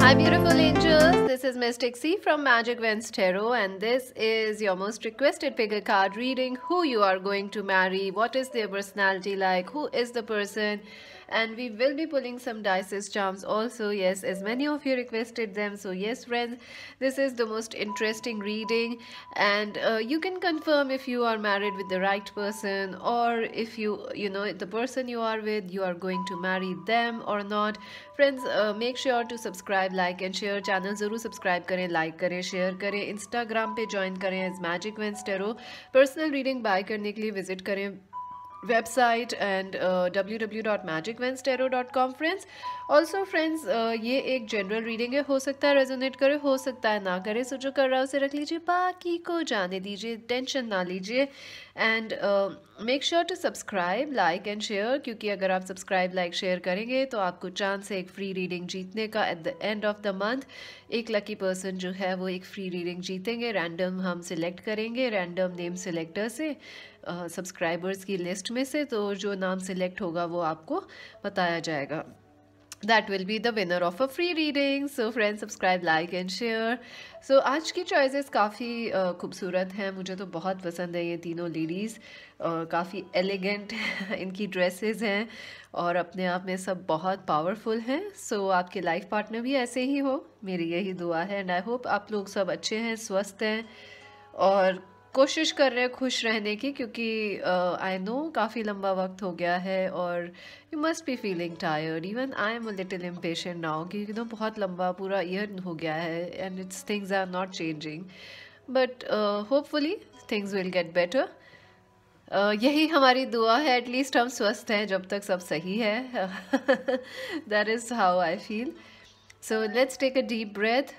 Hi, beautiful angels. This is Mystic C from Magic Vents Tarot, and this is your most requested figure card reading. Who you are going to marry, what is their personality like, who is the person, and we will be pulling some dices charms also. Yes, as many of you requested them. So yes, friends, this is the most interesting reading, and you can confirm if you are married with the right person, or if you know the person you are with, you are going to marry them or not. Friends make sure to subscribe, like and share. Channel ज़रूर subscribe करें, like करें, share करें. Instagram पे join करें as magic veins tarot. Personal reading buy करने के लिए visit करें website and www.magicvenstero.com. Friends also friends ये एक जनरल रीडिंग है, हो सकता है रेजोनेट करे, हो सकता है ना करे. सो जो कर रहा है उसे रख लीजिए, बाकी को जाने दीजिए, टेंशन ना लीजिए. And make sure to subscribe, like and share, क्योंकि अगर आप सब्सक्राइब, लाइक, शेयर करेंगे तो आपको चांस है एक फ्री रीडिंग जीतने का. At the end of the month एक लकी पर्सन जो है वो एक फ्री रीडिंग जीतेंगे. रैंडम हम सिलेक्ट करेंगे, रैंडम नेम सिलेक्टर से, सब्सक्राइबर्स की लिस्ट में से. तो जो नाम सिलेक्ट होगा वो आपको बताया जाएगा. That will be the winner of a free reading. So friends, subscribe, like and share. So आज की चॉइसेस काफ़ी खूबसूरत हैं, मुझे तो बहुत पसंद है ये तीनों लेडीज़. काफ़ी एलिगेंट इनकी ड्रेसेस हैं और अपने आप में सब बहुत पावरफुल हैं. सो आपके लाइफ पार्टनर भी ऐसे ही हो, मेरी यही दुआ है. एंड आई होप आप लोग सब अच्छे हैं, स्वस्थ हैं और कोशिश कर रहे हैं खुश रहने की, क्योंकि आई नो काफ़ी लंबा वक्त हो गया है और you must be feeling tired. Even I am a little impatient now, क्योंकि तो बहुत लंबा पूरा ईयर हो गया है and it's things are not changing. But hopefully things will get better. यही हमारी दुआ है. एटलीस्ट हम स्वस्थ हैं जब तक सब सही है. That is how I feel. So let's take a deep breath.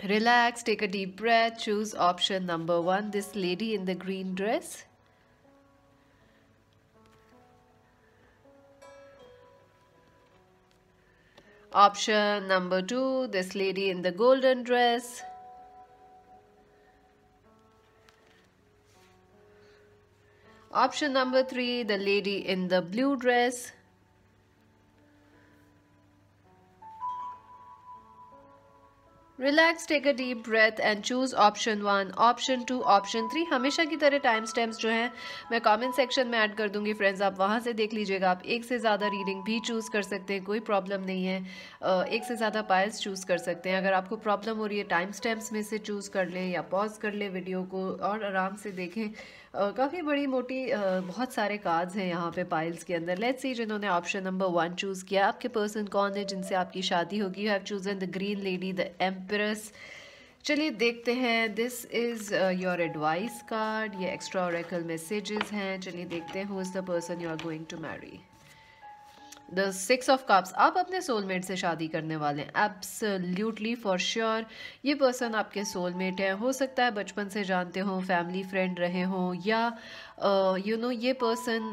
Relax, take a deep breath, choose option number 1, this lady in the green dress. Option number 2, this lady in the golden dress. Option number 3, the lady in the blue dress. Relax, take a deep breath and choose option 1, option 2, option 3. हमेशा की तरह time stamps जो हैं मैं comment section में add कर दूंगी. Friends आप वहाँ से देख लीजिएगा. आप एक से ज़्यादा रीडिंग भी चूज़ कर सकते हैं, कोई प्रॉब्लम नहीं है. एक से ज़्यादा पायल्स चूज़ कर सकते हैं. अगर आपको प्रॉब्लम हो रही है टाइम स्टैम्प्स में से चूज़ कर लें या पॉज कर लें वीडियो को और आराम से देखें. काफ़ी बड़ी मोटी बहुत सारे कार्ड्स हैं यहाँ पे पाइल्स के अंदर. लेट्स सी जिन्होंने ऑप्शन नंबर 1 चूज़ किया, आपके पर्सन कौन है जिनसे आपकी शादी होगी. You have chosen the green lady, the empress. चलिए देखते हैं. This is your advice card. ये एक्स्ट्रा ऑरेकल मैसेजेस हैं. चलिए देखते हैं who is the person you are going to marry. The 6 of cups. आप अपने सोलमेट से शादी करने वाले हैं. एब्सोल्युटली फॉर श्योर ये पर्सन आपके सोलमेट है. हो सकता है बचपन से जानते हो, फैमिली फ्रेंड रहे हों, या यू नो ये person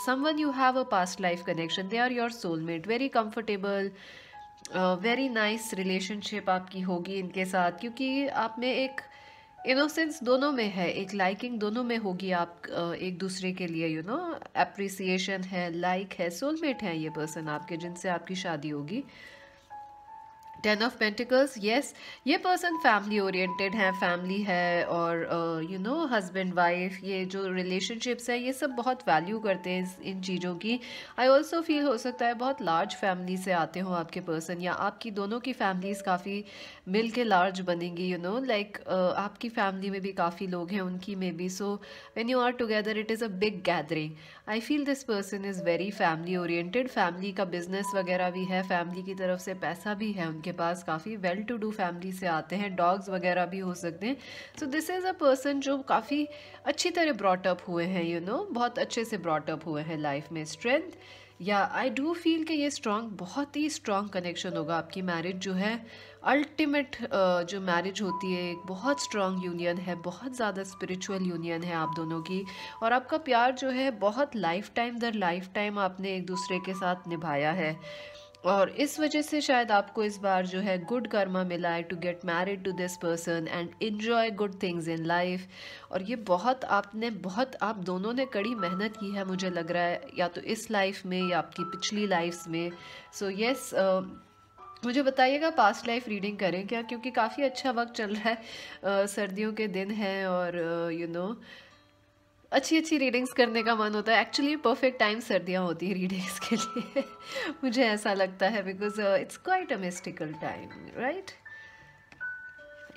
someone you have a past life connection. They are your soulmate. Very comfortable, very nice relationship आपकी होगी इनके साथ, क्योंकि आप में एक इनोसेंस दोनों में है, एक लाइकिंग दोनों में होगी. आप एक दूसरे के लिए यू नो अप्रिसिएशन है, लाइक है. सोलमेट है ये पर्सन आपके जिनसे आपकी शादी होगी. 10 ऑफ पेंटिकल्स. येस, ये पर्सन फैमिली ओरिएंटेड है, फैमिली है और यू नो हस्बैंड वाइफ, ये जो रिलेशनशिप्स हैं ये सब बहुत वैल्यू करते हैं इन चीज़ों की. आई ऑल्सो फील हो सकता है बहुत लार्ज फैमिली से आते हो आपके पर्सन, या आपकी दोनों की फैमिलीज़ काफ़ी मिल के लार्ज बनेंगी. यू नो लाइक आपकी फैमिली में भी काफ़ी लोग हैं, उनकी में भी. So when you are together it is a big gathering. I feel this person is very family oriented. Family का बिजनेस वगैरह भी है, फैमिली की तरफ से पैसा भी है उनके पास. काफ़ी वेल टू डू फैमिली से आते हैं. डॉग्स वगैरह भी हो सकते हैं. So this is a person जो काफ़ी अच्छी तरह ब्रॉटअप हुए हैं, यू नो बहुत अच्छे से ब्रॉटअप हुए हैं लाइफ में. स्ट्रेंथ, या आई डू फील कि ये स्ट्रॉन्ग, बहुत ही स्ट्रॉन्ग कनेक्शन होगा. आपकी मैरिज जो है अल्टीमेट जो मैरिज होती है, एक बहुत स्ट्रॉन्ग यूनियन है, बहुत ज़्यादा स्पिरिचुअल यूनियन है आप दोनों की. और आपका प्यार जो है बहुत life time their life time आपने एक दूसरे के साथ निभाया है. और इस वजह से शायद आपको इस बार जो है गुड कर्मा मिला है to get married to this person and enjoy good things in life. और ये बहुत आप दोनों ने कड़ी मेहनत की है मुझे लग रहा है, या तो इस लाइफ में या आपकी पिछली लाइफ्स में. सो येस मुझे बताइएगा पास्ट लाइफ रीडिंग करें क्या, क्योंकि काफ़ी अच्छा वक्त चल रहा है, सर्दियों के दिन हैं और अच्छी अच्छी रीडिंग्स करने का मन होता है। एक्चुअली परफेक्ट टाइम सर्दियाँ होती है रीडिंग्स के लिए मुझे ऐसा लगता है, because it's quite a mystical time, right.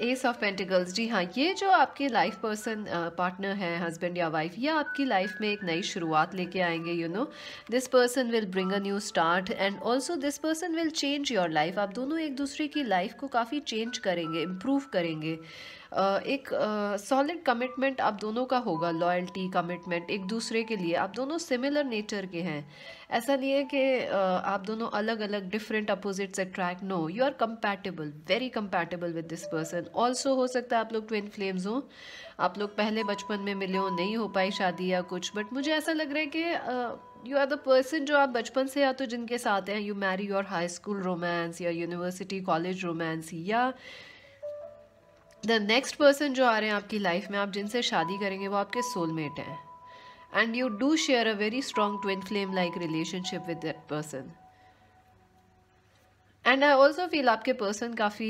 Ace of pentacles, जी हाँ, ये जो आपके लाइफ पर्सन पार्टनर है, हस्बैंड या वाइफ, या आपकी लाइफ में एक नई शुरुआत लेके आएंगे। This person will bring a new start and also this person will change your life. आप दोनों एक दूसरे की लाइफ को काफ़ी चेंज करेंगे, इम्प्रूव करेंगे। एक सॉलिड कमिटमेंट आप दोनों का होगा, लॉयल्टी कमिटमेंट एक दूसरे के लिए। आप दोनों सिमिलर नेचर के हैं, ऐसा नहीं है कि आप दोनों अलग अलग different opposites attract, no, you are compatible, very compatible with this person. Also हो सकता है आप लोग ट्विन फ्लेम्स हो, आप लोग पहले बचपन में मिले हो, नहीं हो पाई शादी या कुछ, बट मुझे ऐसा लग रहा है कि यू आर द पर्सन जो आप बचपन से या तो जिनके साथ हैं, you Mary your high school romance या यूनिवर्सिटी कॉलेज रोमांस, या द नेक्स्ट पर्सन जो आ रहे हैं आपकी लाइफ में, आप जिनसे शादी करेंगे वो आपके सोलमेट हैं। And you do share a very strong twin flame like relationship with that person. And I also feel आपके पर्सन काफ़ी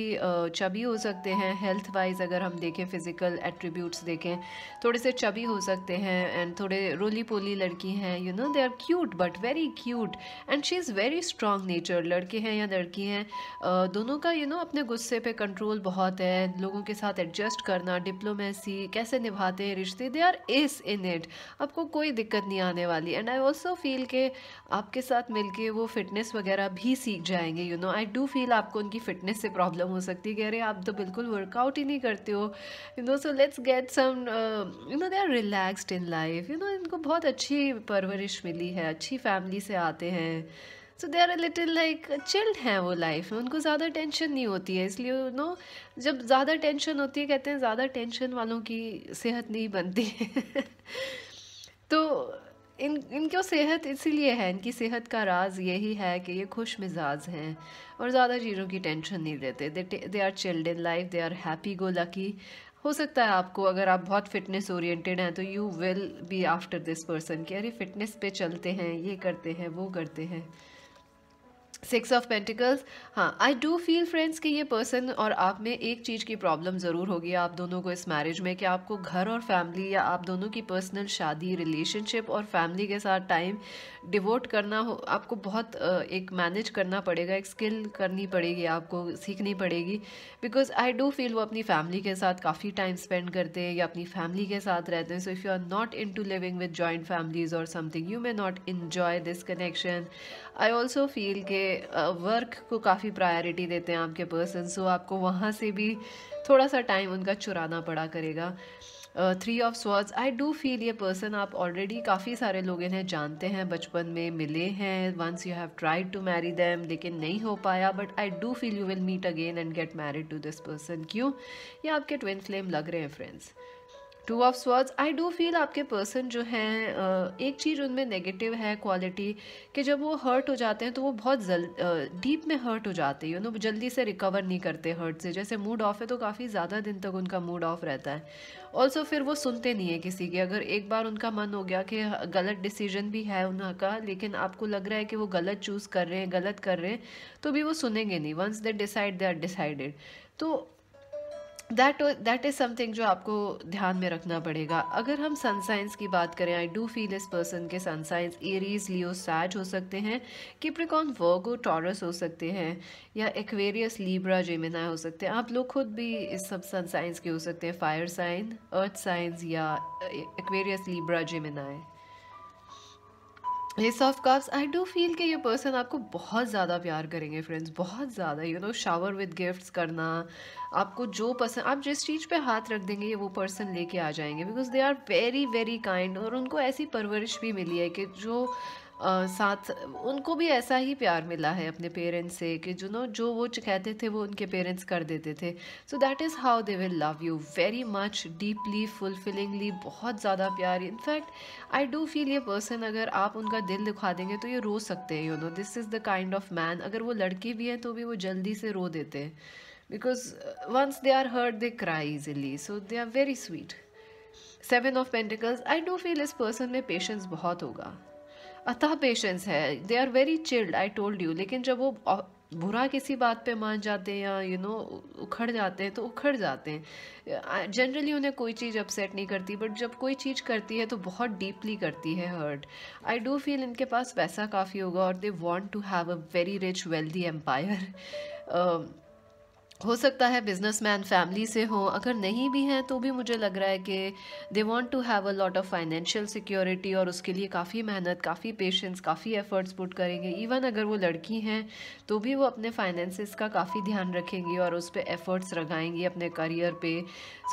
चबी हो सकते हैं, हेल्थ वाइज अगर हम देखें, फिजिकल एट्रीब्यूट्स देखें, थोड़े से चबी हो सकते हैं एंड थोड़े रोली पोली लड़की हैं, they are cute but very cute and she is very strong nature. लड़के हैं या लड़की हैं, दोनों का अपने गुस्से पे कंट्रोल बहुत है, लोगों के साथ एडजस्ट करना, डिप्लोमेसी कैसे निभाते हैं रिश्ते, they R S in it, आपको कोई दिक्कत नहीं आने वाली। एंड आई ऑल्सो फील के आपके साथ मिलके वो फिटनेस वगैरह भी सीख जाएंगे। आई डू फील आपको उनकी फिटनेस से प्रॉब्लम हो सकती है, कह रहे आप तो बिल्कुल वर्कआउट ही नहीं करते हो, so let's get some, they are relaxed in life, इनको बहुत अच्छी परवरिश मिली है, अच्छी फैमिली से आते हैं, so they are a little like chilled हैं वो लाइफ में, उनको ज़्यादा टेंशन नहीं होती है। इसलिए जब ज़्यादा टेंशन होती है, कहते हैं ज़्यादा टेंशन वालों की सेहत नहीं बनती है तो इनको सेहत इसीलिए है, इनकी सेहत का राज यही है कि ये खुश मिजाज हैं और ज़्यादा चीज़ों की टेंशन नहीं लेते। They are chilled in life, they are happy go lucky. हो सकता है आपको, अगर आप बहुत फिटनेस ओरिएंटेड हैं, तो you will be after this person कि अरे फिटनेस पे चलते हैं, ये करते हैं, वो करते हैं। 6 ऑफ पेंटिकल्स, हाँ, आई डू फील फ्रेंड्स कि ये पर्सन और आप में एक चीज़ की प्रॉब्लम ज़रूर होगी आप दोनों को इस मैरिज में, कि आपको घर और फैमिली या आप दोनों की पर्सनल शादी, रिलेशनशिप और फैमिली के साथ टाइम डिवोट करना हो, आपको बहुत एक मैनेज करना पड़ेगा, एक स्किल करनी पड़ेगी, आपको सीखनी पड़ेगी। बिकॉज आई डू फील वो अपनी फैमिली के साथ काफ़ी टाइम स्पेंड करते हैं या अपनी फैमिली के साथ रहते हैं। So if you are not into living with joint families और something, you may not enjoy this connection. I also feel के वर्क को काफ़ी प्रायोरिटी देते हैं आपके पर्सन, सो आपको वहाँ से भी थोड़ा सा टाइम उनका चुराना पड़ा करेगा। 3 of swords, I do feel ये पर्सन आप ऑलरेडी काफ़ी सारे लोग इन्हें जानते हैं, बचपन में मिले हैं, once you have tried to marry them लेकिन नहीं हो पाया, but I do feel you will meet again and get married to this person. क्यों? ये आपके ट्विन फ्लेम लग रहे हैं friends. 2 of swords, I do feel आपके पर्सन जो हैं, एक चीज़ उनमें नेगेटिव है क्वालिटी, कि जब वो हर्ट हो जाते हैं तो वो बहुत डीप में हर्ट हो जाते हैं, जल्दी से रिकवर नहीं करते हर्ट से। जैसे मूड ऑफ है तो काफ़ी ज़्यादा दिन तक उनका मूड ऑफ रहता है। ऑल्सो फिर वो सुनते नहीं है किसी की, अगर एक बार उनका मन हो गया कि गलत डिसीजन भी है उनका, लेकिन आपको लग रहा है कि वो गलत चूज़ कर रहे हैं, गलत कर रहे हैं, तो भी वो सुनेंगे नहीं। Once they decide, they are decided. तो दैट इज़ समथिंग जो आपको ध्यान में रखना पड़ेगा। अगर हम सन साइंस की बात करें, आई डू फील इस पर्सन के सन साइंस एरीज, लियो, सैज हो सकते हैं, कैप्रिकॉर्न, वर्गो, टॉरस हो सकते हैं, या एक्वेरियस, लिब्रा, जेमिनी हो सकते हैं। आप लोग खुद भी इस सब सन साइंस के हो सकते हैं, फायर साइन, अर्थ साइंस, या Aquarius, Libra, Gemini. S of cups, I do feel कि ये पर्सन आपको बहुत ज़्यादा प्यार करेंगे फ्रेंड्स, बहुत ज़्यादा। शावर विद गिफ्ट्स करना, आपको जो पसंद, आप जिस चीज़ पे हाथ रख देंगे ये वो पर्सन लेके आ जाएंगे, because they are very very kind, और उनको ऐसी परवरिश भी मिली है कि जो साथ उनको भी ऐसा ही प्यार मिला है अपने पेरेंट्स से, कि जो वो कहते थे वो उनके पेरेंट्स कर देते थे। So that is how they will love you very much, deeply, fulfillingly, बहुत ज़्यादा प्यार। इनफैक्ट आई डू फील ये पर्सन, अगर आप उनका दिल दुखा देंगे तो ये रो सकते हैं। This is the kind of man, अगर वो लड़के भी हैं तो भी वो जल्दी से रो देते हैं, because once they are hurt they cry easily, so they are very sweet. 7 of pentacles, I do feel इस पर्सन में पेशेंस बहुत होगा, अतः पेशेंस है, they are very chilled, I told you. लेकिन जब वो बुरा किसी बात पे मान जाते हैं या उखड़ जाते हैं तो उखड़ जाते हैं। जनरली उन्हें कोई चीज़ अपसेट नहीं करती, बट जब कोई चीज़ करती है तो बहुत डीपली करती है हर्ट। आई डू फील इनके पास पैसा काफ़ी होगा और they want to have a very rich wealthy empire. हो सकता है बिजनेसमैन फैमिली से हो, अगर नहीं भी हैं तो भी मुझे लग रहा है कि they want to have a lot of financial security, और उसके लिए काफ़ी मेहनत, काफ़ी पेशेंस, काफ़ी एफर्ट्स पुट करेंगे। इवन अगर वो लड़की हैं तो भी वो अपने फाइनेंसिस का काफ़ी ध्यान रखेंगी और उस पर एफर्ट्स लगाएंगी अपने करियर पे।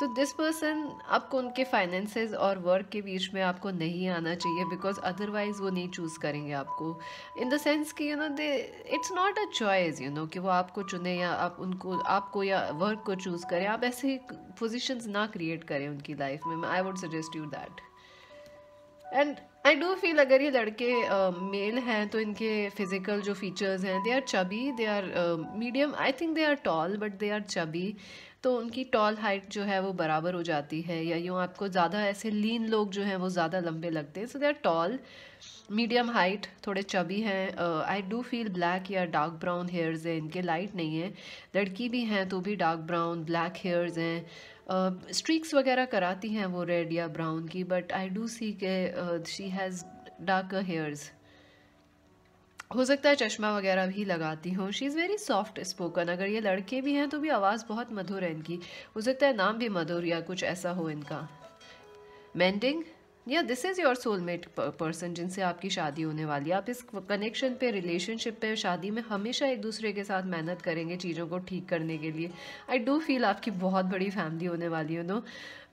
सो दिस पर्सन, आपको उनके फाइनेंसिस और वर्क के बीच में आपको नहीं आना चाहिए, बिकॉज अदरवाइज़ वो नहीं चूज़ करेंगे आपको। इन द सेंस कि दे, इट्स नॉट अ चॉइस कि वो आपको चुने या आप उनको, आपको या वर्क को चूज़ करें। आप ऐसे पोजीशंस ना क्रिएट करें उनकी लाइफ में। I would suggest you that. And I do feel अगर ये लड़के मेल हैं तो इनके फिजिकल जो फीचर्स हैं, they are chubby, they are medium, I think they are tall but they are chubby. तो उनकी टॉल हाइट जो है वो बराबर हो जाती है, या यूँ आपको ज़्यादा ऐसे लीन लोग जो हैं वो ज़्यादा लंबे लगते हैं। So they are tall, medium height, थोड़े चबी हैं। आई डू फील ब्लैक या डार्क ब्राउन हेयर्स हैं इनके, लाइट नहीं है। लड़की भी हैं तो भी डार्क ब्राउन ब्लैक हेयर्स हैं। स्ट्रीक्स वगैरह कराती हैं वो रेड या ब्राउन की, बट आई डू सी के शी हैज़ डार्कर हेयर्स। हो सकता है चश्मा वगैरह भी लगाती हूँ। She is very soft spoken. अगर ये लड़के भी हैं तो भी आवाज़ बहुत मधुर है इनकी। हो सकता है नाम भी मधुर या कुछ ऐसा हो इनका। मेंडिंग, या this is your soulmate person जिनसे आपकी शादी होने वाली है। आप इस कनेक्शन पे, रिलेशनशिप पे, शादी में हमेशा एक दूसरे के साथ मेहनत करेंगे चीज़ों को ठीक करने के लिए। आई डू फील आपकी बहुत बड़ी फैमिली होने वाली है,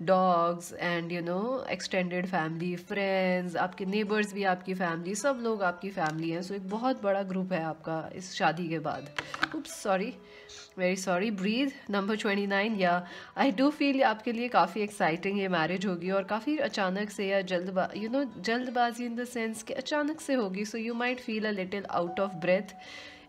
dogs and extended family, friends, आपके नेबर्स भी आपकी फैमिली, सब लोग आपकी फैमिली हैं। सो एक बहुत बड़ा ग्रुप है आपका इस शादी के बाद। Oops, sorry, very sorry, breath. Number 29, या आई डू फील आपके लिए काफ़ी एक्साइटिंग ये मैरिज होगी, और काफ़ी अचानक से या जल्दबाजी इन द सेंस कि अचानक से होगी। So you might feel a little out of breath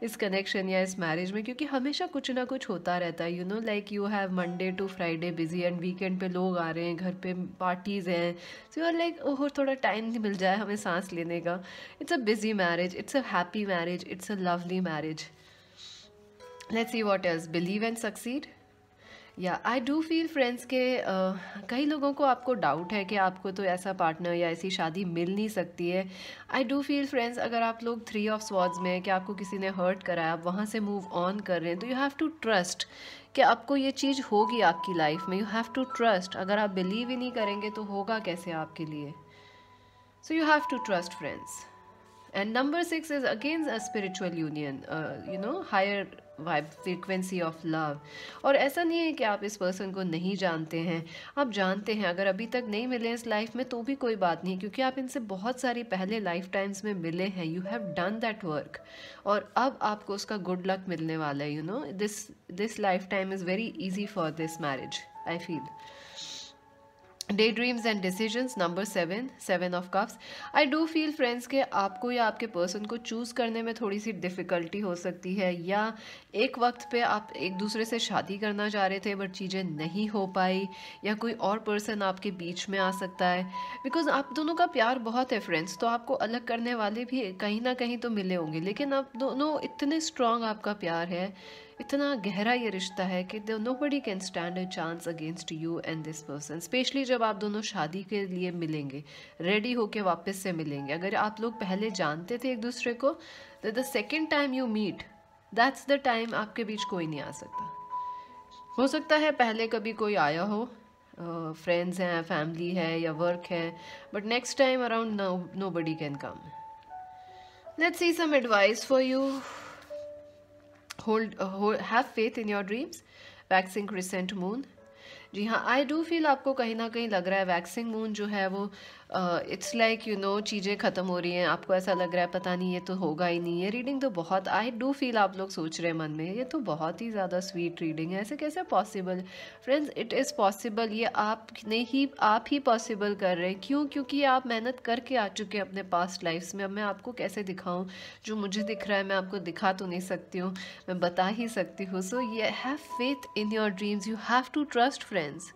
इस कनेक्शन या इस मैरिज में, क्योंकि हमेशा कुछ ना कुछ होता रहता है। Like you have Monday to Friday busy, and weekend पे लोग आ रहे हैं, घर पे पार्टीज़ हैं। So you are like, oh थोड़ा टाइम मिल जाए हमें सांस लेने का। It's a busy marriage, it's a happy marriage, it's a lovely marriage. Let's see what else. Believe and succeed, yeah I do feel friends के कई लोगों को आपको डाउट है कि आपको तो ऐसा पार्टनर या ऐसी शादी मिल नहीं सकती है। आई डू फील फ्रेंड्स, अगर आप लोग 3 ऑफ स्वॉर्ड्स में, कि आपको किसी ने हर्ट करा है, आप वहाँ से मूव ऑन कर रहे हैं, तो यू हैव टू ट्रस्ट कि आपको ये चीज़ होगी आपकी लाइफ में। You have to trust. अगर आप बिलीव ही नहीं करेंगे तो होगा कैसे आपके लिए। So you have to trust friends. And number 6 is again a spiritual union, higher vibe, frequency of love। और ऐसा नहीं है कि आप इस पर्सन को नहीं जानते हैं, आप जानते हैं। अगर अभी तक नहीं मिले इस लाइफ में तो भी कोई बात नहीं, क्योंकि आप इनसे बहुत सारी पहले लाइफ टाइम्स में मिले हैं। You have done that work, और अब आपको उसका गुड लक मिलने वाला है। This life time is very easy for this marriage, I feel. Day dreams and decisions, number 7 of cups. I do feel friends के आपको या आपके पर्सन को चूज़ करने में थोड़ी सी डिफ़िकल्टी हो सकती है, या एक वक्त पे आप एक दूसरे से शादी करना चाह रहे थे बट चीज़ें नहीं हो पाई, या कोई और पर्सन आपके बीच में आ सकता है। बिकॉज आप दोनों का प्यार बहुत है फ्रेंड्स, तो आपको अलग करने वाले भी कहीं ना कहीं तो मिले होंगे, लेकिन आप दोनों इतने स्ट्रॉन्ग, आपका प्यार है, इतना गहरा ये रिश्ता है कि nobody can stand a chance against you and this person. Specially जब आप दोनों शादी के लिए मिलेंगे, रेडी होके वापस से मिलेंगे। अगर आप लोग पहले जानते थे एक दूसरे को, तो the second time you meet, that's the time आपके बीच कोई नहीं आ सकता। हो सकता है पहले कभी कोई आया हो, फ्रेंड्स हैं, फैमिली है या वर्क है, but next time around nobody can come. Let's see some advice for you. Have faith in your dreams, waxing crescent moon. जी हाँ, आई डू फील आपको कहीं ना कहीं लग रहा है वैक्सिंग मून जो है वो इट्स लाइक चीज़ें ख़त्म हो रही हैं, आपको ऐसा लग रहा है पता नहीं ये तो होगा ही नहीं। ये रीडिंग तो बहुत, आई डू फील आप लोग सोच रहे हैं मन में, ये तो बहुत ही ज़्यादा स्वीट रीडिंग है, ऐसे कैसे possible. Friends, it is possible. ये आप ही पॉसिबल कर रहे हैं। क्यों? क्योंकि आप मेहनत करके आ चुके हैं अपने पास्ट लाइफ्स में। अब मैं आपको कैसे दिखाऊँ? जो मुझे दिख रहा है मैं आपको दिखा तो नहीं सकती हूँ, मैं बता ही सकती हूँ। So yeah have faith in your dreams, you have to trust friends.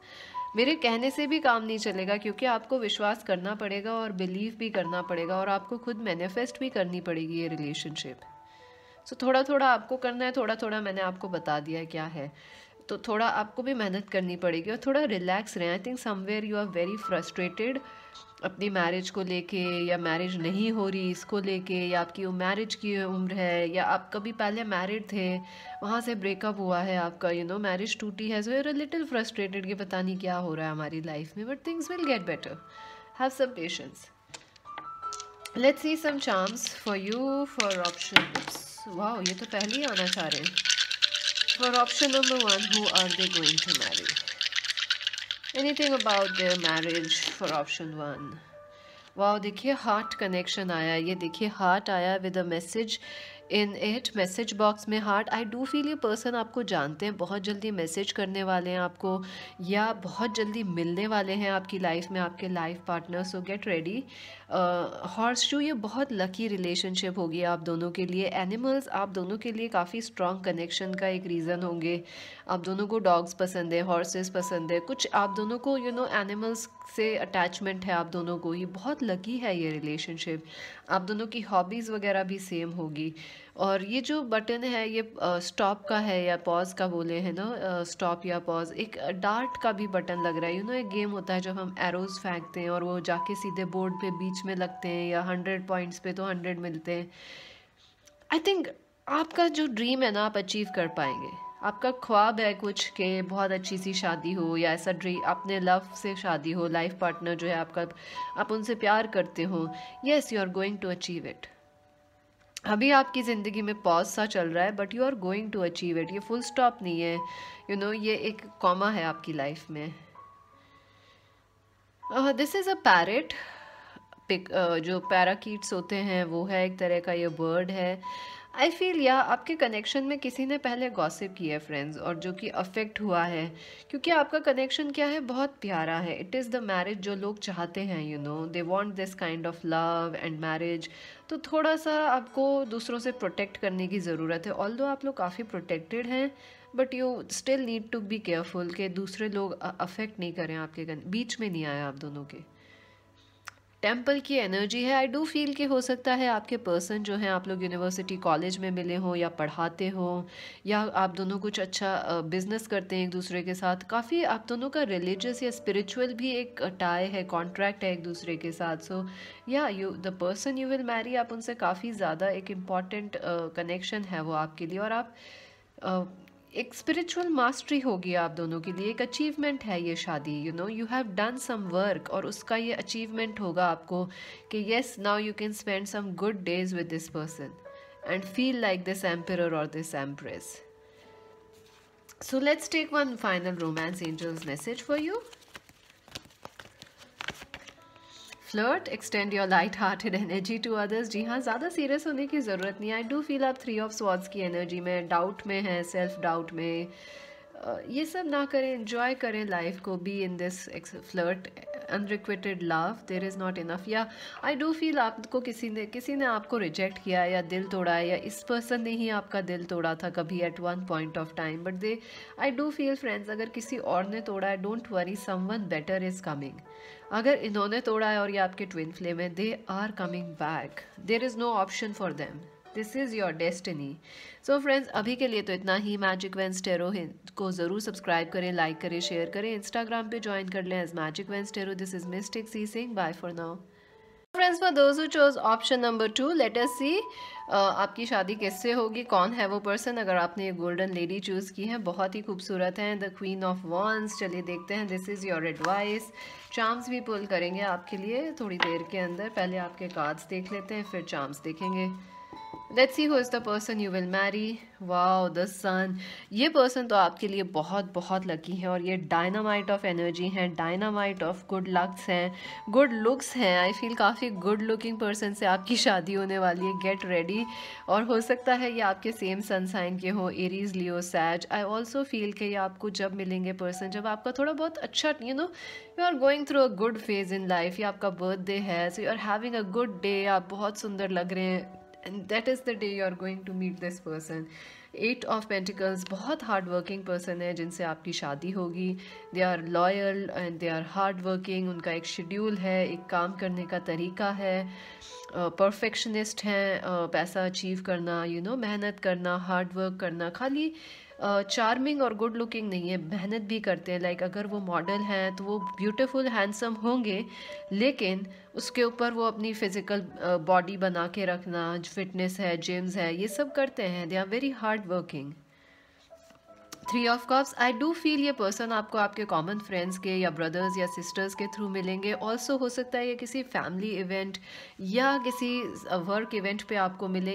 मेरे कहने से भी काम नहीं चलेगा, क्योंकि आपको विश्वास करना पड़ेगा और बिलीव भी करना पड़ेगा, और आपको खुद मैनिफेस्ट भी करनी पड़ेगी ये रिलेशनशिप। सो थोड़ा थोड़ा आपको करना है, थोड़ा थोड़ा मैंने आपको बता दिया है क्या है। तो थोड़ा आपको भी मेहनत करनी पड़ेगी और थोड़ा रिलैक्स रहें। I think somewhere you are very frustrated अपनी मैरिज को लेके, या मैरिज नहीं हो रही इसको लेके, या आपकी वो मैरिज की उम्र है, या आप कभी पहले मैरिड थे वहाँ से ब्रेकअप हुआ है आपका, मैरिज टूटी है, सो यूर अ लिटिल फ्रस्ट्रेटेड कि पता नहीं क्या हो रहा है हमारी लाइफ में, but things will get better. Have some patience. Let's see some charms for you for option, wow ये तो पहले ही आना चाह रहे हैं। For option number 1, who are they going to marry? Anything about their marriage for option 1? वाह देखिए heart connection आया, ये देखिए हार्ट आया with a message in it, message box में हार्ट। आई डू फील ये पर्सन आपको जानते हैं, बहुत जल्दी मैसेज करने वाले हैं आपको, या बहुत जल्दी मिलने वाले हैं आपकी लाइफ में, आपके लाइफ पार्टनर। सो गेट रेडी। हॉर्स शू, ये बहुत लकी रिलेशनशिप होगी आप दोनों के लिए। एनिमल्स आप दोनों के लिए काफ़ी स्ट्रॉन्ग कनेक्शन का एक रीज़न होंगे। आप दोनों को डॉग्स पसंद है, हॉर्सेस पसंद है, कुछ आप दोनों को एनिमल्स से अटैचमेंट है आप दोनों को ही। बहुत लकी है ये रिलेशनशिप। आप दोनों की हॉबीज़ वगैरह भी सेम होगी। और ये जो बटन है ये स्टॉप का है या पॉज का बोले हैं ना, स्टॉप या पॉज। एक डार्ट का भी बटन लग रहा है। एक गेम होता है जब हम एरोज़ फेंकते हैं और वो जाके सीधे बोर्ड पे बीच में लगते हैं, या 100 पॉइंट्स पे तो 100 मिलते हैं। आई थिंक आपका जो ड्रीम है ना आप अचीव कर पाएंगे। आपका ख्वाब है कुछ कि बहुत अच्छी सी शादी हो, या ऐसा ड्रीम अपने लव से शादी हो, लाइफ पार्टनर जो है आपका, आप उनसे प्यार करते हो। Yes, you are going to achieve it. अभी आपकी ज़िंदगी में पॉज सा चल रहा है, but you are going to achieve it. ये फुल स्टॉप नहीं है, ये एक कॉमा है आपकी लाइफ में। This is a parrot. जो पैराकीट्स होते हैं वो है एक तरह का, ये बर्ड है। आई फील या आपके कनेक्शन में किसी ने पहले गॉसिप किया है फ्रेंड्स, और जो कि अफेक्ट हुआ है, क्योंकि आपका कनेक्शन क्या है, बहुत प्यारा है। इट इज़ द मैरिज जो लोग चाहते हैं, they want this kind of love and marriage. तो थोड़ा सा आपको दूसरों से प्रोटेक्ट करने की ज़रूरत है। ऑल्दो आप लोग काफ़ी प्रोटेक्टेड हैं, but you still need to be careful कि दूसरे लोग अफेक्ट नहीं करें आपके बीच में नहीं आया आप दोनों के। टेम्पल की एनर्जी है। आई डू फील कि हो सकता है आपके पर्सन जो हैं, आप लोग यूनिवर्सिटी कॉलेज में मिले हो, या पढ़ाते हो, या आप दोनों कुछ अच्छा बिजनेस करते हैं एक दूसरे के साथ। काफ़ी आप दोनों का रिलीजियस या स्पिरिचुअल भी एक टाई है, कॉन्ट्रैक्ट है एक दूसरे के साथ। सो या the person you will Mary, आप उनसे काफ़ी ज़्यादा एक इम्पॉर्टेंट कनेक्शन है वो आपके लिए, और आप एक स्पिरिचुअल मास्टरी होगी आप दोनों के लिए। एक अचीवमेंट है ये शादी, you have done some work, और उसका ये अचीवमेंट होगा आपको कि yes now you can spend some good days with this person and feel like this emperor और this empress. So let's take one final romance angels message for you. Flirt, extend your light hearted energy to others. जी हाँ, ज़्यादा serious होने की ज़रूरत नहीं है। आई do feel आप 3 ऑफ स्वॉर्ड्स की एनर्जी में, डाउट में हैं, सेल्फ डाउट में। ये सब ना करें, एंजॉय करें लाइफ को। Be in this flirt, unrequited love, there is not enough. Yeah I do feel आपको किसी ने आपको रिजेक्ट किया, या दिल तोड़ा है, या इस पर्सन ने ही आपका दिल तोड़ा था कभी at one point of time. But I do feel friends, अगर किसी और ने तोड़ा है, don't worry, someone better is coming. अगर इन्होंने तोड़ा है और ये आपके ट्विन फ्लेम है, they are coming back. There is no option for them. This is your destiny. So friends, अभी के लिए तो इतना ही। मैजिक वेंस टेरो को ज़रूर सब्सक्राइब करें, लाइक करें, शेयर करें, इंस्टाग्राम पे ज्वाइन कर लें as magic veins tarot. This is mystic C Singh. Bye for now friends. For those who chose option number 2, let us see आपकी शादी किससे होगी, कौन है वो पर्सन। अगर आपने ये गोल्डन लेडी चूज़ की है, बहुत ही खूबसूरत हैं, द क्वीन ऑफ वॉन्स। चलिए देखते हैं, this is your advice. Charms भी पुल करेंगे आपके लिए थोड़ी देर के अंदर। पहले आपके कार्ड्स देख लेते हैं, फिर चार्म्स देखेंगे। Let's see who is the person you will marry. Wow, the sun. ये पर्सन तो आपके लिए बहुत बहुत लकी है, और ये डायनामाइट ऑफ एनर्जी हैं, डायनामाइट ऑफ गुड लक्स हैं, गुड लुक्स हैं। आई फील काफ़ी गुड लुकिंग पर्सन से आपकी शादी होने वाली है। Gate ready. और हो सकता है ये आपके सेम सन साइन के हो, एरीज, लियो, सैज। आई ऑल्सो फील कि ये आपको जब मिलेंगे पर्सन, जब आपका थोड़ा बहुत अच्छा you are going through a good phase in life, या आपका बर्थडे है, so you are having a good day, आप बहुत सुंदर लग रहे हैं, and that is the day you are going to meet this person. 8 of Pentacles, बहुत हार्ड वर्किंग पर्सन है जिनसे आपकी शादी होगी। They are loyal and they are hard working. उनका एक शेड्यूल है, एक काम करने का तरीका है। परफेक्शनिस्ट हैं, पैसा अचीव करना, मेहनत करना, हार्ड वर्क करना, खाली चार्मिंग और गुड लुकिंग नहीं है, मेहनत भी करते हैं। लाइक अगर वो मॉडल हैं तो वो ब्यूटीफुल हैंडसम होंगे, लेकिन उसके ऊपर वो अपनी फिज़िकल बॉडी बना के रखना, फिटनेस है, जिम्स है, ये सब करते हैं। They are very hard working. 3 of cups, I do feel ये पर्सन आपको आपके कॉमन फ्रेंड्स के या ब्रदर्स या सिस्टर्स के थ्रू मिलेंगे। ऑल्सो हो सकता है ये किसी फैमिली इवेंट या किसी वर्क इवेंट पे आपको मिले,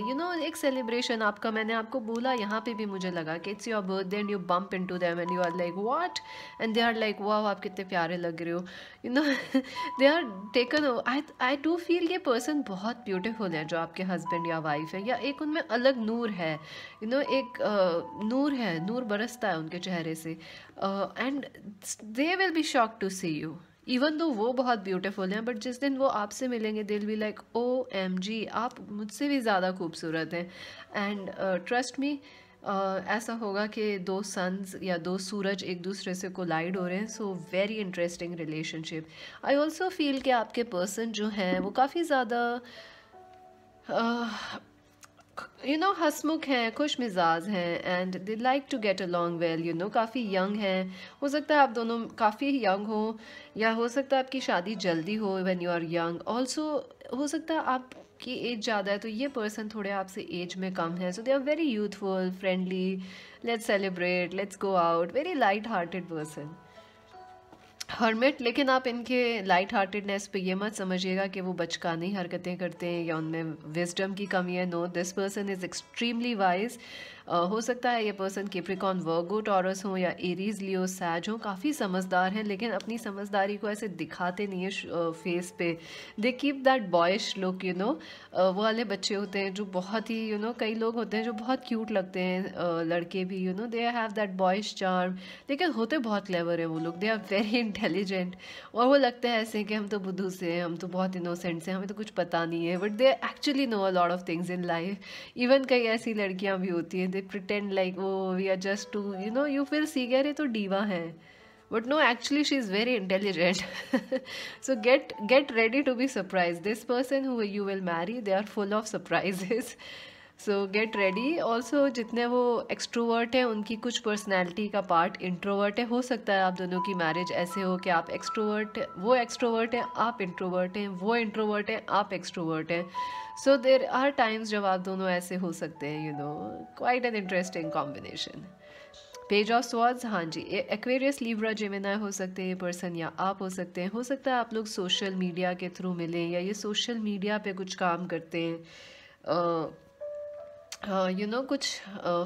एक सेलिब्रेशन आपका। मैंने आपको बोला यहाँ पे भी मुझे लगा कि it's your birthday and you bump into them and you are like what, and they are like wow आप कितने प्यारे लग रहे हो, they are taken. I do feel ये पर्सन बहुत ब्यूटीफुल है जो आपके हस्बैंड या वाइफ है, या एक उनमें अलग नूर है, एक नूर है, नूर बरसता है उनके चेहरे से, and they will be shock to see you. Even though वो बहुत ब्यूटीफुल हैं, बट जिस दिन वो आपसे मिलेंगे दिल बी लाइक OMG आप मुझसे भी ज़्यादा खूबसूरत हैं। एंड ट्रस्ट मी, ऐसा होगा कि 2 सन्स या 2 सूरज एक दूसरे से कोलाइड हो रहे हैं। So very interesting relationship. आई ऑल्सो फील कि आपके पर्सन जो हैं वो काफ़ी ज़्यादा हंसमुख हैं, खुश मिजाज हैं, and they like to get along well, काफ़ी यंग हैं। हो सकता है आप दोनों काफ़ी यंग हो, या हो सकता है आपकी शादी जल्दी हो when you are young. Also हो सकता है आपकी एज ज़्यादा है तो ये पर्सन थोड़े आपसे एज में कम है। So they are very youthful, friendly, let's celebrate, let's go out, very light hearted person. Hermit, लेकिन आप इनके लाइट हार्टेडनेस पे ये मत समझिएगा कि वो बचकानी हरकतें करते हैं या उनमें विजडम की कमी है। No, this person is extremely wise. हो सकता है ये पर्सन कैप्रिकॉर्न, वर्गो, टॉरस हो, या एरीज, लियो, सैज हो, काफ़ी समझदार हैं, लेकिन अपनी समझदारी को ऐसे दिखाते नहीं है फेस पे। They keep that boyish look, वो वाले बच्चे होते हैं जो बहुत ही कई लोग होते हैं जो बहुत क्यूट लगते हैं, लड़के भी, दे हैव दैट बॉयश चार्म, लेकिन होते बहुत क्लेवर है वो लोग। दे आर वेरी इंटेलिजेंट, और वो लगता है ऐसे कि हम तो बुद्धू से हैं, हम तो बहुत इनोसेंट से, हमें तो कुछ पता नहीं है, but they actually know a lot of things in life. Even कई ऐसी लड़कियां भी होती हैं, दे प्रिटेंड लाइक वो we are just to you feel सी गए रे तो डीवा है, but no, actually she is very intelligent. So get ready to be surprised. This person who you will marry, they are full of surprises. So get ready. Also जितने वो extrovert हैं उनकी कुछ पर्सनैलिटी का part introvert है। हो सकता है आप दोनों की मैरिज ऐसे हो कि आप एक्सट्रोवर्ट, वो एक्सट्रोवर्ट हैं, आप इंट्रोवर्ट हैं, वो इंट्रोवर्ट हैं, आप एक्सट्रोवर्ट हैं। सो देर आर टाइम्स जब आप दोनों ऐसे हो सकते हैं, quite an interesting combination. Page of swords, हाँ जी, एक्वेरियस, लिब्रा, जेमिनी हो सकते हैं ये पर्सन, या आप हो सकते हैं। हो सकता है आप लोग सोशल मीडिया के थ्रू मिलें, या ये सोशल मीडिया पे कुछ काम करते हैं, कुछ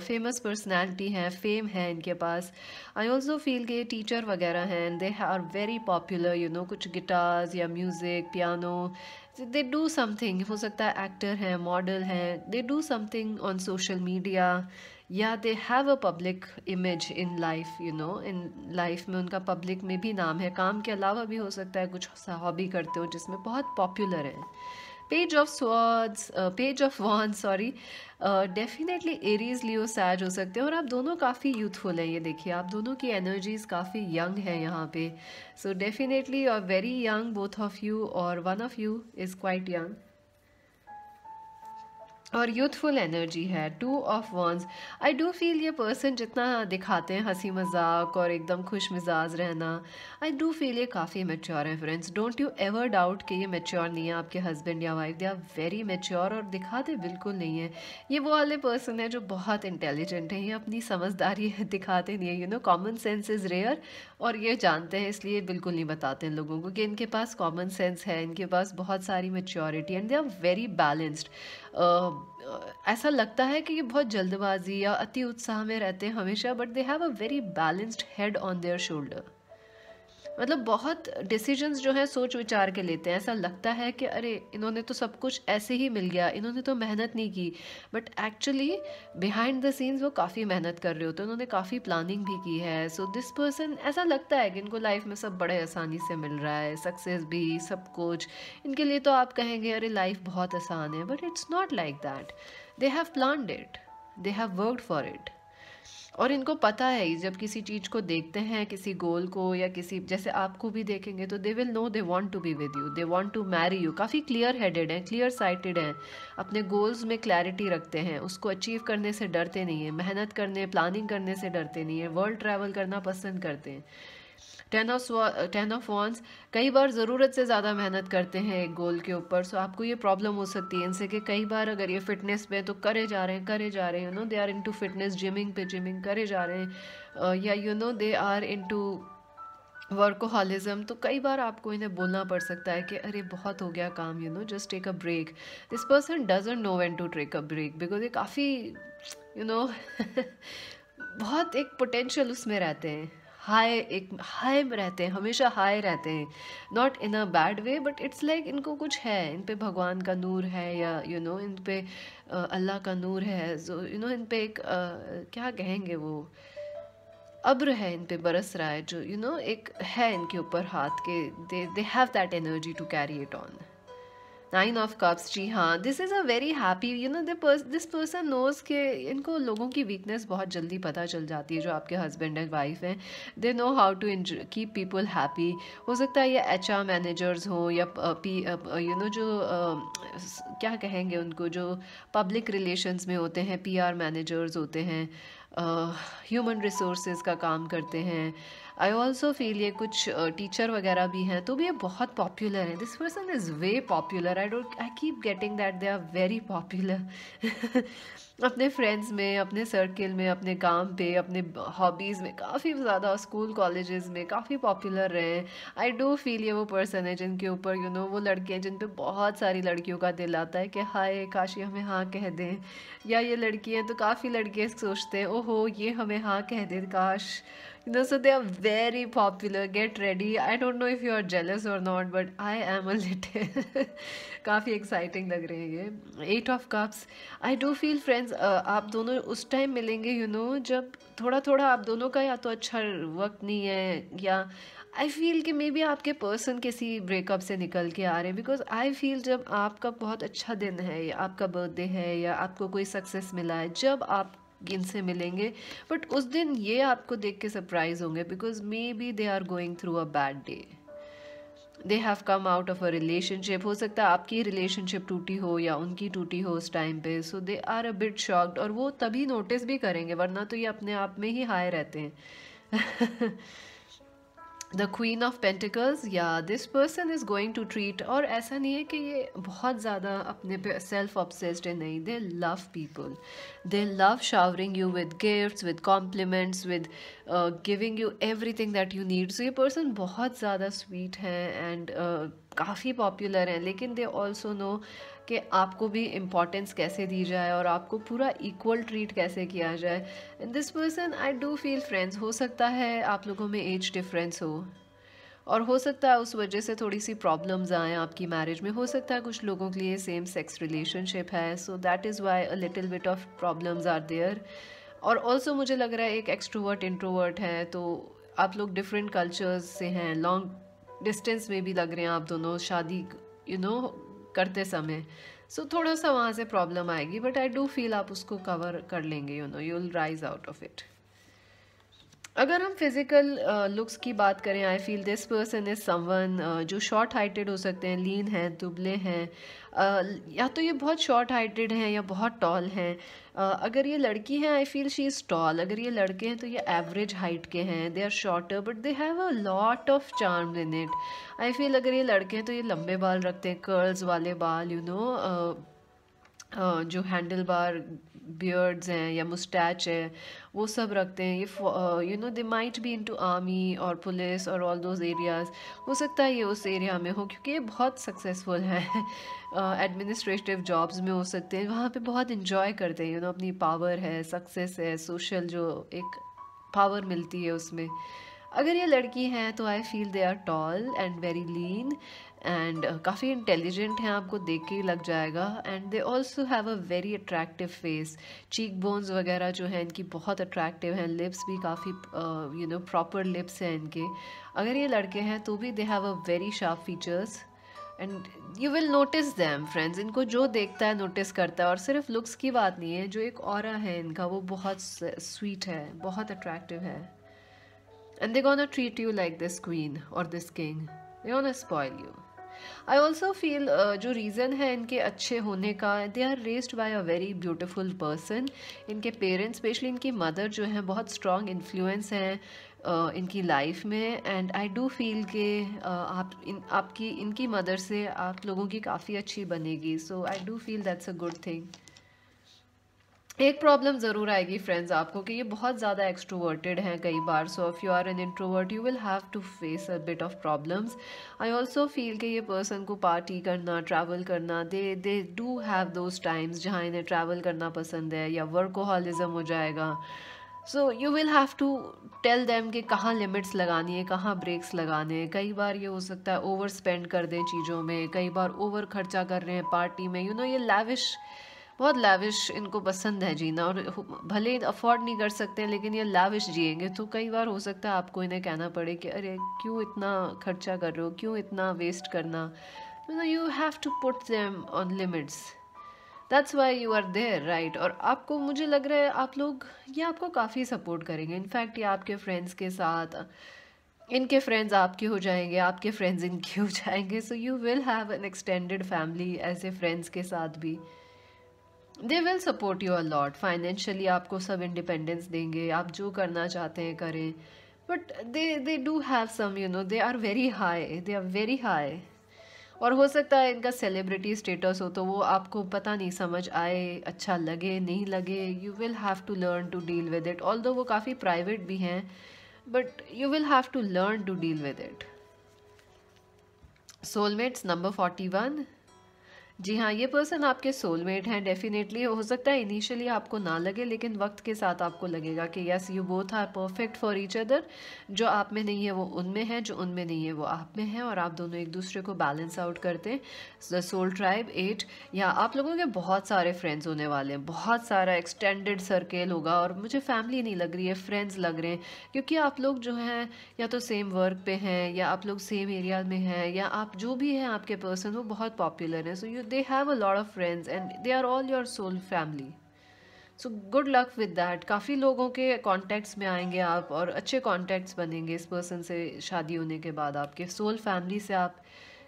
फेमस पर्सनालिटी हैं, फेम है इनके पास। आई ऑल्सो फील कि ये टीचर वगैरह हैं, दे आर वेरी पॉपुलर, कुछ गिटार्स या music, piano, they do something. हो सकता है एक्टर हैं, मॉडल हैं, they do something on social media, या they have a public image in life, in life में उनका पब्लिक में भी नाम है। काम के अलावा भी हो सकता है कुछ हॉबी करते हो जिसमें बहुत पॉपुलर है। Page of swords, page of wand, sorry, definitely Aries, Leo, Sag हो सकते हैं, और आप दोनों काफ़ी यूथफुल हैं। ये देखिए आप दोनों की एनर्जीज काफ़ी यंग है यहाँ पे। So definitely you are very young, both of you, और one of you is quite young, और यूथफुल एनर्जी है। 2 of wands, I do feel ये पर्सन जितना दिखाते हैं हंसी मजाक और एकदम खुश मिजाज रहना, आई डू फील ये काफ़ी मेच्योर है friends. Don't you ever doubt कि ये मेच्योर नहीं है आपके हस्बैंड या wife, they are very mature, और दिखाते बिल्कुल नहीं है। ये वो वाले पर्सन है जो बहुत इंटेलिजेंट है, ये अपनी समझदारी दिखाते नहीं है, कॉमन सेंस इज़ रेयर, और ये जानते हैं इसलिए बिल्कुल नहीं बताते हैं लोगों को कि इनके पास कॉमन सेंस है, इनके पास बहुत सारी maturity, and they are very balanced. ऐसा लगता है कि ये बहुत जल्दबाजी या अति उत्साह में रहते हैं हमेशा, but they have a very balanced head on their shoulder. मतलब बहुत डिसीजंस जो है सोच विचार के लेते हैं। ऐसा लगता है कि अरे इन्होंने तो सब कुछ ऐसे ही मिल गया, इन्होंने तो मेहनत नहीं की, but actually behind the scenes वो काफ़ी मेहनत कर रहे होते हैं, उन्होंने काफ़ी प्लानिंग भी की है। सो दिस पर्सन, ऐसा लगता है कि इनको लाइफ में सब बड़े आसानी से मिल रहा है, सक्सेस भी, सब कुछ इनके लिए। तो आप कहेंगे अरे लाइफ बहुत आसान है, but it's not like that. They have planned it, they have worked for it. और इनको पता है जब किसी चीज़ को देखते हैं, किसी गोल को या किसी जैसे आपको भी देखेंगे तो they will know they want to be with you, they want to marry you. काफ़ी क्लियर हेडेड हैं, क्लियर साइटेड हैं, अपने गोल्स में क्लैरिटी रखते हैं, उसको अचीव करने से डरते नहीं हैं, मेहनत करने प्लानिंग करने से डरते नहीं हैं, वर्ल्ड ट्रैवल करना पसंद करते हैं। 10 ऑफ वॉन्स कई बार ज़रूरत से ज़्यादा मेहनत करते हैं एक गोल के ऊपर। सो आपको ये प्रॉब्लम हो सकती है इनसे कि कई बार अगर ये फिटनेस पे तो करे जा रहे हैं करे जा रहे हैं, they are into fitness, gymming पे जिमिंग करे जा रहे हैं, या दे आर इनटू वर्कोहॉलिज्म। तो कई बार आपको इन्हें बोलना पड़ सकता है कि अरे बहुत हो गया काम, just take a break. This person doesn't know when to take a break because ये काफ़ी यू नो बहुत एक पोटेंशियल उसमें रहते हैं, हाई, एक हाई में रहते हैं, हमेशा हाई रहते हैं, not in a bad way but it's like इनको कुछ है, इन पे भगवान का नूर है, या इन पे अल्लाह का नूर है, जो इन पे एक क्या कहेंगे वो अब्र है इन पे बरस रहा है, जो एक है इनके ऊपर हाथ के, they have that energy to carry it on. 9 of cups, जी हाँ, this is a very happy, this person knows के इनको लोगों की वीकनेस बहुत जल्दी पता चल जाती है, जो आपके हस्बैंड एंड वाइफ हैं। They know how to keep people happy. हो सकता है ये HR मैनेजर्स हों, या जो क्या कहेंगे उनको, जो पब्लिक रिलेशंस में होते हैं, PR मैनेजर्स होते हैं, ह्यूमन रिसोर्सेज का काम करते हैं। आई ऑल्सो फील ये कुछ टीचर वगैरह भी हैं, तो भी ये बहुत पॉपुलर हैं। This person is way popular, I keep getting that they are very popular अपने फ्रेंड्स में, अपने सर्किल में, अपने काम पे, अपने हॉबीज़ में काफ़ी ज़्यादा, स्कूल कॉलेजेस में काफ़ी पॉपुलर रहे हैं। आई डू फील ये वो पर्सन है जिनके ऊपर वो लड़के हैं जिन पे बहुत सारी लड़कियों का दिल आता है कि हाय काश ये हमें हाँ कह दें, या ये लड़की हैं तो काफ़ी लड़के सोचते हैं ओहो ये हमें हाँ कह दे काश। So they are very popular. Get ready. I don't know if you are jealous or not, but I am a little. काफ़ी एक्साइटिंग लग रहे हैं ये। 8 of cups, I do feel friends आप दोनों उस टाइम मिलेंगे जब थोड़ा थोड़ा आप दोनों का या तो अच्छा वक्त नहीं है, या आई फील कि मे बी आपके पर्सन किसी ब्रेकअप से निकल के आ रहे हैं। बिकॉज आई फील जब आपका बहुत अच्छा दिन है, या आपका बर्थडे है, या आपको कोई सक्सेस मिला है, जब आप इनसे मिलेंगे, बट उस दिन ये आपको देख के सरप्राइज होंगे, because maybe they are going through a bad day, they have come out of a relationship. हो सकता है आपकी रिलेशनशिप टूटी हो या उनकी टूटी हो उस टाइम पे, so they are a bit shocked, और वो तभी नोटिस भी करेंगे, वरना तो ये अपने आप में ही हाई रहते हैं। The queen of pentacles, yeah this person is going to treat, और ऐसा नहीं है कि ये बहुत ज़्यादा अपने पे सेल्फ ऑब्सेस्ड है, नहीं, they love people, they love showering you with gifts, with compliments, with giving you everything that you need. So ये पर्सन बहुत ज़्यादा स्वीट है एंड काफ़ी पॉपुलर हैं, लेकिन दे ऑल्सो नो कि आपको भी इम्पोर्टेंस कैसे दी जाए और आपको पूरा इक्वल ट्रीट कैसे किया जाए। And this person I do feel friends, हो सकता है आप लोगों में एज डिफरेंस हो, और हो सकता है उस वजह से थोड़ी सी प्रॉब्लम्स आएँ आपकी मैरिज में। हो सकता है कुछ लोगों के लिए सेम सेक्स रिलेशनशिप है, so that is why a little bit of problems are there. और ऑल्सो मुझे लग रहा है एक एक्सट्रोवर्ट इंट्रोवर्ट है, तो आप लोग डिफरेंट कल्चर्स से हैं, लॉन्ग डिस्टेंस में भी लग रहे हैं आप दोनों शादी करते समय, सो थोड़ा सा वहाँ से प्रॉब्लम आएगी, बट आई डू फील आप उसको कवर कर लेंगे, you will rise out of it. अगर हम फिज़िकल लुक्स की बात करें, I feel this person is someone जो शॉर्ट हाइटेड हो सकते हैं, लीन हैं, दुबले हैं, या तो ये बहुत शॉर्ट हाइटेड हैं या बहुत टॉल हैं। अगर ये लड़की हैं I feel she is tall, अगर ये लड़के हैं तो ये एवरेज हाइट के हैं, they are shorter but they have a lot of charm in it. I feel अगर ये लड़के हैं तो ये लंबे बाल रखते हैं, कर्ल्स वाले बाल, जो हैंडल बार बियर्ड्स हैं या मुस्टैच है वो सब रखते हैं। ये they might be into army और पुलिस और ऑल दोज एरियाज़। हो सकता है ये उस एरिया में हो क्योंकि ये बहुत सक्सेसफुल है। एडमिनिस्ट्रेटिव जॉब्स में हो सकते हैं, वहाँ पे बहुत इन्जॉय करते हैं, अपनी पावर है, सक्सेस है, सोशल जो एक पावर मिलती है उसमें। अगर ये लड़की हैं तो I feel they are tall and very lean एंड काफ़ी इंटेलिजेंट हैं, आपको देख के ही लग जाएगा। And they also have a very attractive face, cheek bones वगैरह जो हैं इनकी बहुत अट्रैक्टिव हैं, लिप्स भी काफ़ी प्रॉपर लिप्स हैं इनके। अगर ये लड़के हैं तो भी दे have a very sharp features and you will notice them friends, इनको जो देखता है नोटिस करता है। और सिर्फ लुक्स की बात नहीं है, जो एक ऑरा है इनका वो बहुत स्वीट है, बहुत अट्रैक्टिव है। And they gonna treat you like this queen और this king, they gonna spoil you. I also feel जो रीज़न है इनके अच्छे होने का, they are raised by a very beautiful person. इनके पेरेंट्स स्पेशली इनकी मदर जो है बहुत स्ट्रॉन्ग इन्फ्लुएंस हैं इनकी लाइफ में। एंड आई डू फील कि आपकी इनकी मदर से आप लोगों की काफ़ी अच्छी बनेगी। So I do feel that's a good thing. एक प्रॉब्लम ज़रूर आएगी फ्रेंड्स आपको कि ये बहुत ज़्यादा एक्सट्रोवर्टेड हैं कई बार। So if you are an introvert you will have to face a bit of problems. I also feel कि ये पर्सन को पार्टी करना, ट्रैवल करना, they do have those times जहाँ इन्हें ट्रैवल करना पसंद है, या वर्कोहॉलिज्म हो जाएगा। So you will have to tell them कि कहाँ लिमिट्स लगानी है, कहाँ ब्रेक्स लगाने हैं। कई बार ये हो सकता है ओवर स्पेंड कर दें चीज़ों में, कई बार ओवर खर्चा कर रहे हैं पार्टी में। यू नो ये लैविश, बहुत लैविश इनको पसंद है जीना। और भले अफोर्ड नहीं कर सकते हैं लेकिन ये लैविश जिएंगे। तो कई बार हो सकता है आपको इन्हें कहना पड़े कि अरे क्यों इतना खर्चा कर रहे हो, क्यों इतना वेस्ट करना। You have to put them on limits, that's why you are there right. और आपको, मुझे लग रहा है आप लोग, ये आपको काफ़ी सपोर्ट करेंगे। इनफैक्ट ये आपके फ्रेंड्स के साथ, इनके फ्रेंड्स आपके हो जाएंगे, आपके फ्रेंड्स इनके हो जाएंगे। सो you will have an extended family ऐसे फ्रेंड्स के साथ भी। They will support you a lot financially, आपको सब इंडिपेंडेंस देंगे, आप जो करना चाहते हैं करें। But they do have some, you know, they are very high, they are very high. और हो सकता है इनका सेलिब्रिटी स्टेटस हो तो वो आपको पता नहीं समझ आए, अच्छा लगे नहीं लगे। You will have to learn to deal with it. Although वो काफ़ी प्राइवेट भी हैं but you will have to learn to deal with it. Soulmates number 41। जी हाँ, ये पर्सन आपके सोलमेट हैं डेफिनेटली। हो सकता है इनिशियली आपको ना लगे लेकिन वक्त के साथ आपको लगेगा कि yes you both are perfect for each other. जो आप में नहीं है वो उनमें है, जो उनमें नहीं है वो आप में है, और आप दोनों एक दूसरे को बैलेंस आउट करते हैं। The soul tribe 8। या आप लोगों के बहुत सारे फ्रेंड्स होने वाले हैं, बहुत सारा एक्सटेंडेड सर्कल होगा। और मुझे फैमिली नहीं लग रही है, फ्रेंड्स लग रहे हैं, क्योंकि आप लोग जो हैं या तो सेम वर्क पे हैं, या आप लोग सेम एरिया में हैं, या आप जो भी हैं आपके पर्सन वो बहुत पॉपुलर हैं। So you they have a lot of friends and they are all your soul family. So good luck with that. काफ़ी लोगों के कॉन्टैक्ट्स में आएंगे आप, और अच्छे कॉन्टैक्ट्स बनेंगे इस पर्सन से शादी होने के बाद। आपके सोल फैमिली से आप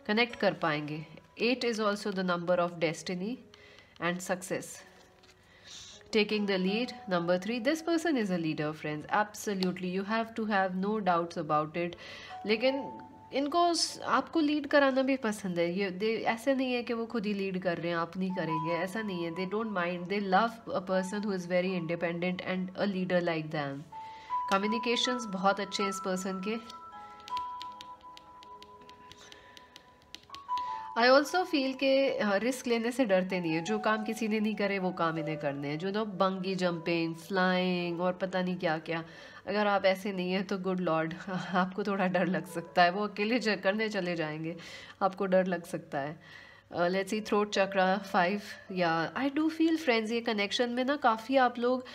कनेक्ट कर पाएंगे। 8 is also the number of destiny and success. Taking the lead, number 3. This person is a leader friends, absolutely, you have to have no doubts about it. लेकिन इनको आपको लीड कराना भी पसंद है। ये दे ऐसे नहीं है कि वो खुद ही लीड कर रहे हैं आप नहीं करेंगे, ऐसा नहीं है। They don't mind, they love a person who is very independent and a leader like them. Communications बहुत अच्छे हैं इस पर्सन के। आई ऑल्सो फील के रिस्क लेने से डरते नहीं है। जो काम किसी ने नहीं करे वो काम इन्हें करने हैं। जो नो बंगी जंपिंग, फ्लाइंग और पता नहीं क्या क्या, अगर आप ऐसे नहीं हैं तो गुड लॉर्ड आपको थोड़ा डर लग सकता है। वो अकेले करने चले जाएंगे, आपको डर लग सकता है। लेट्स सी थ्रोट चक्रा 5। या आई डू फील फ्रेंड्स ये कनेक्शन में ना काफ़ी आप लोग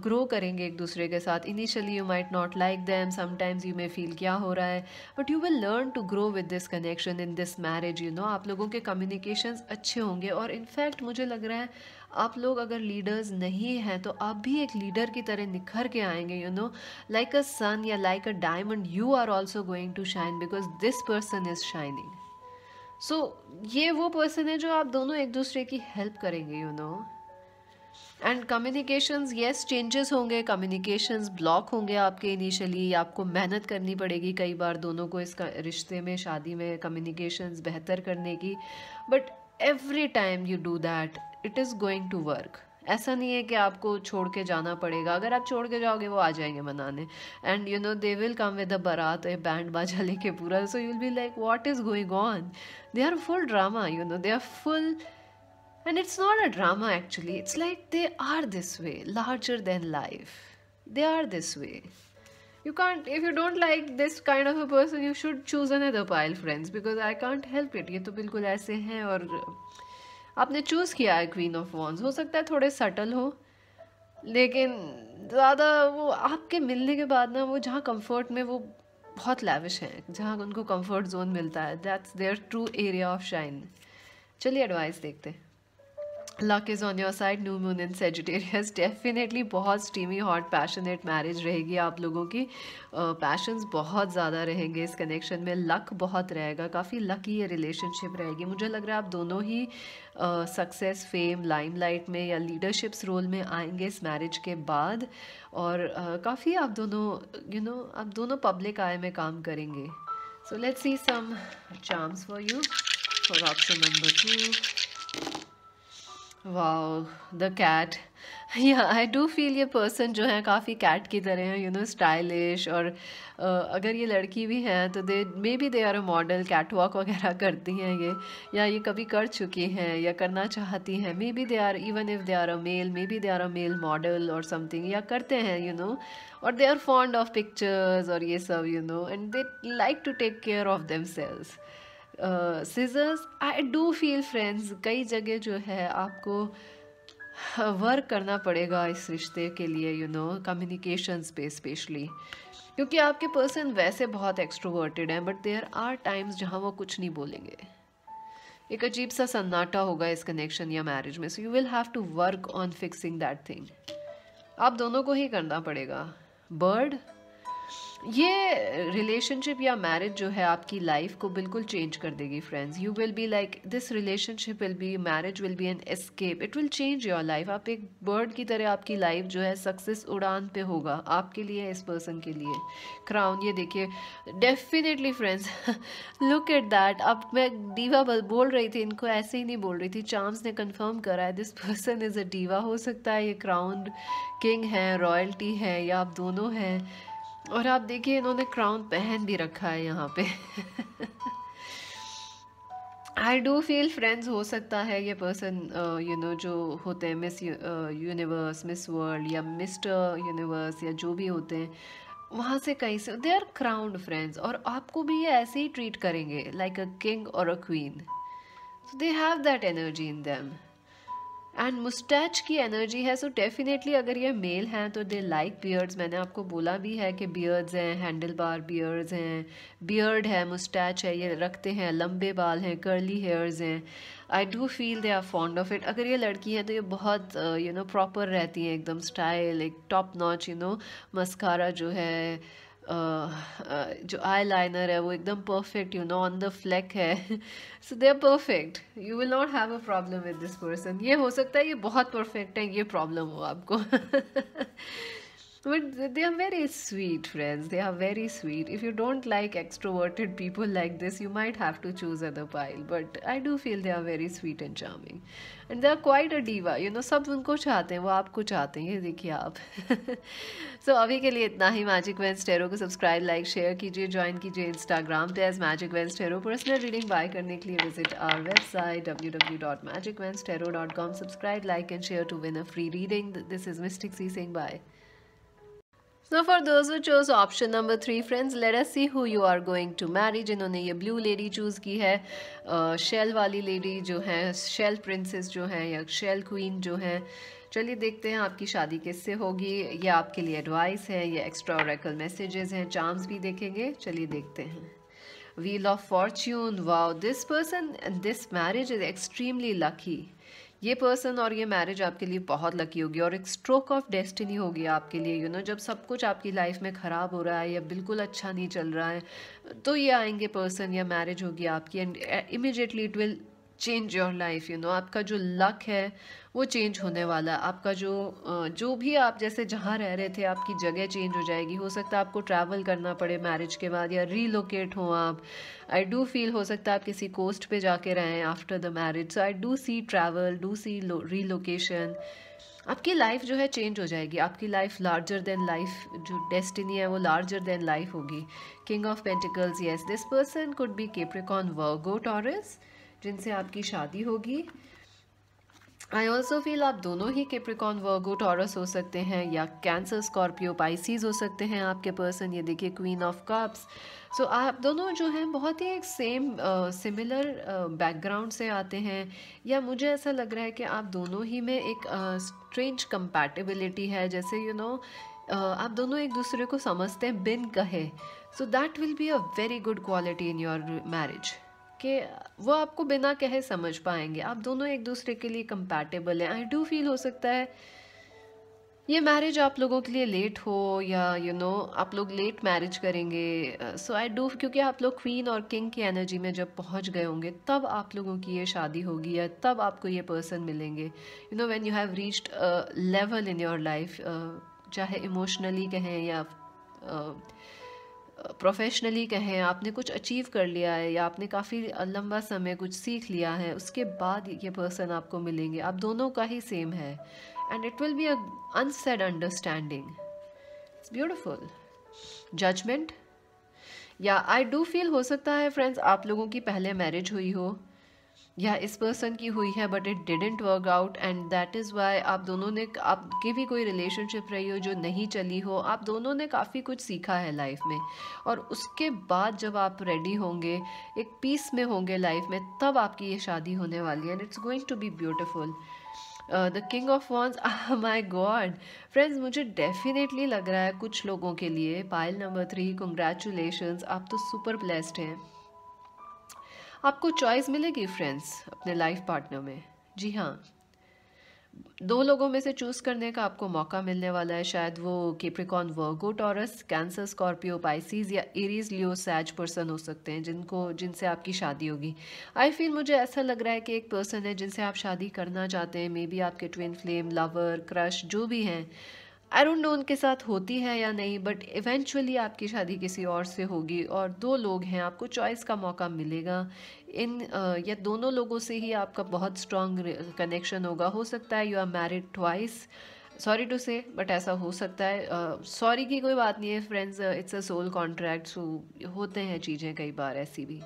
ग्रो करेंगे एक दूसरे के साथ। Initially you might not like them, sometimes you may feel क्या हो रहा है, but you will learn to grow with this connection in this marriage. You know आप लोगों के कम्युनिकेशंस अच्छे होंगे। और इनफैक्ट मुझे लग रहा है आप लोग अगर लीडर्स नहीं हैं तो आप भी एक लीडर की तरह निखर के आएंगे। You know like a sun या like a diamond you are also going to shine because this person is shining. So ये वो पर्सन है जो आप दोनों एक दूसरे की हेल्प करेंगे। You know and communications, yes changes होंगे, कम्युनिकेशंस ब्लॉक होंगे आपके इनिशियली, आपको मेहनत करनी पड़ेगी कई बार दोनों को इस रिश्ते में, शादी में कम्युनिकेशंस बेहतर करने की। But every time you do that it is going to work. ऐसा नहीं है कि आपको छोड़ के जाना पड़ेगा। अगर आप छोड़ के जाओगे वो आ जाएंगे मनाने, and you know they will come with a baraat, a band baaja लेके पूरा। So you will be like what is going on. They are full drama, you know they are full. And it's not a drama actually, it's like they are this way, larger than life. They are this way. You can't, if you don't like this kind of a person, you should choose another pile friends, because I can't help it. ये तो बिल्कुल ऐसे हैं। और आपने choose किया है queen of wands. हो सकता है थोड़े सटल हो लेकिन ज़्यादा वो आपके मिलने के बाद ना, वो जहाँ कंफर्ट में वो बहुत लैविश हैं, जहाँ उनको कंफर्ट जोन मिलता है, that's there true area of shine. चलिए एडवाइस देखते हैं। Luck is on your side, new moon in Sagittarius, definitely बहुत स्टीमी हॉट पैशनेट मैरिज रहेगी आप लोगों की। पैशंस बहुत ज़्यादा रहेंगे इस कनेक्शन में, लक बहुत रहेगा, काफ़ी लकी ये रिलेशनशिप रहेगी। मुझे लग रहा है आप दोनों ही सक्सेस, फेम, लाइमलाइट में या लीडरशिप्स रोल में आएंगे इस मैरिज के बाद। और काफ़ी आप दोनों आप दोनों पब्लिक आई में काम करेंगे। So let's see some charms for you for option number 2। Wow, the cat. Yeah I do feel ये पर्सन जो है काफ़ी कैट की तरह है, स्टाइलिश। और अगर ये लड़की भी हैं तो maybe they are a model, cat walk वगैरह करती हैं ये, या ये कभी कर चुकी हैं या करना चाहती हैं। Maybe they are, even if they are a male, maybe they are a male model और समथिंग, या करते हैं और they are fond of pictures और ये सब, and they like to take care of themselves. Scissors, I do feel friends, कई जगह जो है आपको वर्क करना पड़ेगा इस रिश्ते के लिए, कम्युनिकेशंस पे स्पेशली, क्योंकि आपके पर्सन वैसे बहुत एक्सट्रोवर्टेड हैं, बट देयर आर टाइम्स जहाँ वो कुछ नहीं बोलेंगे। एक अजीब सा सन्नाटा होगा इस कनेक्शन या मैरिज में, so you will have to work on fixing that thing. आप दोनों को ही करना पड़ेगा। बर्ड, ये रिलेशनशिप या मैरिज जो है आपकी लाइफ को बिल्कुल चेंज कर देगी friends. You will be like, this relationship will be, marriage will be an escape, it will change your life. आप एक बर्ड की तरह, आपकी लाइफ जो है सक्सेस उड़ान पे होगा आपके लिए, इस पर्सन के लिए। क्राउन, ये देखिए definitely friends, look at that. अब मैं डीवा बोल रही थी, इनको ऐसे ही नहीं बोल रही थी, चार्म्स ने कंफर्म करा है, this person is a diva. हो सकता है ये क्राउन किंग है, रॉयल्टी है, या आप दोनों हैं। और आप देखिए इन्होंने क्राउन पहन भी रखा है यहाँ पे। आई डू फील फ्रेंड्स, हो सकता है ये पर्सन जो होते हैं मिस यूनिवर्स, मिस वर्ल्ड या मिस्टर यूनिवर्स या जो भी होते हैं, वहाँ से कहीं से दे आर क्राउन्ड फ्रेंड्स, और आपको भी ये ऐसे ही ट्रीट करेंगे लाइक अ किंग और a queen. So they have that energy in them. And moustache की एनर्जी है, सो डेफिनेटली अगर ये मेल हैं तो दे लाइक बियर्ड्स। मैंने आपको बोला भी है कि बियर्ड्स हैं, हैंडल बार बियर्ड्स हैं, बियर्ड है, मुस्टैच है, ये रखते हैं, लंबे बाल हैं, कर्ली हेयर्स हैं। I do feel they are fond of it. अगर ये लड़की हैं तो ये बहुत प्रॉपर रहती हैं, एकदम स्टाइल, एक टॉप नॉच, मस्कारा जो है, जो आई लाइनर है वो एकदम परफेक्ट, ऑन द फ्लैक है। So they are perfect, you will not have a problem with this person. ये हो सकता है ये बहुत परफेक्ट है, ये प्रॉब्लम हो आपको। But they are very sweet friends. They are very sweet. If you don't like extroverted people like this, you might have to choose other pile. But I do feel they are very sweet and charming. And they are quite a diva. सब उनको चाहते हैं, वो आपको चाहते हैं, ये देखिए आप। So अभी के लिए इतना ही। मैजिक वेंस टैरो को सब्सक्राइब, लाइक, शेयर कीजिए, ज्वाइन कीजिए इंस्टाग्राम पे as magic Vens Tarot. Personal reading buy करने के लिए visit our website www.magicvenstero.com. Subscribe, like and share to win a free reading. This is Mystic C saying bye. So for those who chose option number 3 friends, let us see who you are going to marry. जिन्होंने ये blue lady choose की है, shell वाली lady जो है, shell princess जो है या शेल क्वीन जो है। चलिए देखते हैं आपकी शादी किससे होगी। ये आपके लिए एडवाइस है, ये एक्स्ट्रा ऑरेकल मैसेजेस हैं, चार्म्स भी देखेंगे। चलिए देखते हैं। Wheel of Fortune, wow, this person, this marriage is extremely lucky. ये पर्सन और ये मैरिज आपके लिए बहुत लकी होगी और एक स्ट्रोक ऑफ डेस्टिनी होगी आपके लिए। जब सब कुछ आपकी लाइफ में ख़राब हो रहा है या बिल्कुल अच्छा नहीं चल रहा है, तो ये आएंगे पर्सन या मैरिज होगी आपकी, and immediately it will change your life. आपका जो लक है वो चेंज होने वाला है। आपका जो भी आप जैसे जहाँ रह रहे थे, आपकी जगह चेंज हो जाएगी। हो सकता है आपको ट्रैवल करना पड़े मैरिज के बाद, या रीलोकेट हो आप। आई डू फील हो सकता है आप किसी कोस्ट पे जाके रहें after the marriage. So I do see travel, do see relocation. आपकी लाइफ जो है चेंज हो जाएगी। आपकी लाइफ लार्जर देन लाइफ, जो डेस्टिनी है वो लार्जर देन लाइफ होगी। King of pentacles, yes, this person could be Capricorn, Virgo, Taurus, जिनसे आपकी शादी होगी। आई ऑल्सो फील आप दोनों ही कैप्रिकॉर्न, वर्गो, टॉरस हो सकते हैं, या कैंसर, स्कॉर्पियो, पाइसीज हो सकते हैं आपके पर्सन। ये देखिए क्वीन ऑफ कप्स। सो आप दोनों जो हैं बहुत ही एक सिमिलर बैकग्राउंड से आते हैं, या मुझे ऐसा लग रहा है कि आप दोनों ही में एक स्ट्रेंज कंपैटिबिलिटी है। जैसे आप दोनों एक दूसरे को समझते हैं बिन कहे, so that will be a very good quality in your marriage, कि वो आपको बिना कहे समझ पाएंगे, आप दोनों एक दूसरे के लिए कंपैटिबल हैं। आई डू फील हो सकता है ये मैरिज आप लोगों के लिए लेट हो, या आप लोग लेट मैरिज करेंगे, सो आई डू, क्योंकि आप लोग क्वीन और किंग की एनर्जी में जब पहुंच गए होंगे तब आप लोगों की ये शादी होगी, या तब आपको ये पर्सन मिलेंगे, when you have reached level in your life, चाहे इमोशनली कहें या प्रोफेशनली कहें, आपने कुछ अचीव कर लिया है या आपने काफ़ी लंबा समय कुछ सीख लिया है, उसके बाद ये पर्सन आपको मिलेंगे, आप दोनों का ही सेम है, and it will be a unsaid understanding, it's beautiful. Judgement, yeah I do feel हो सकता है फ्रेंड्स आप लोगों की पहले मैरिज हुई हो, या इस पर्सन की हुई है but it didn't work out, and that is Y आप दोनों ने, आपकी भी कोई रिलेशनशिप रही हो जो नहीं चली हो, आप दोनों ने काफ़ी कुछ सीखा है लाइफ में, और उसके बाद जब आप रेडी होंगे, एक पीस में होंगे लाइफ में, तब आपकी ये शादी होने वाली है, and it's going to be beautiful. The king of wands, my god friends, मुझे डेफिनेटली लग रहा है कुछ लोगों के लिए पाइल नंबर 3, कंग्रेचुलेशंस, आप तो सुपर ब्लेस्ड हैं। आपको चॉइस मिलेगी फ्रेंड्स अपने लाइफ पार्टनर में, जी हाँ, 2 लोगों में से चूज़ करने का आपको मौका मिलने वाला है, शायद वो Capricorn, Virgo, taurus, cancer, Scorpio, Pisces या एरीज, लियो, सैज पर्सन हो सकते हैं जिनसे आपकी शादी होगी। आई फील, मुझे ऐसा लग रहा है कि एक पर्सन है जिनसे आप शादी करना चाहते हैं, मे बी आपके ट्विन फ्लेम, लवर, क्रश जो भी हैं, आई डोंट नो उनके साथ होती है या नहीं, बट इवेंचुअली आपकी शादी किसी और से होगी, और 2 लोग हैं, आपको चॉइस का मौका मिलेगा या दोनों लोगों से ही आपका बहुत स्ट्रॉन्ग कनेक्शन होगा। हो सकता है you are married twice, sorry to say, but ऐसा हो सकता है। सॉरी की कोई बात नहीं है friends, it's a soul contract, so होते हैं चीज़ें कई बार ऐसी भी।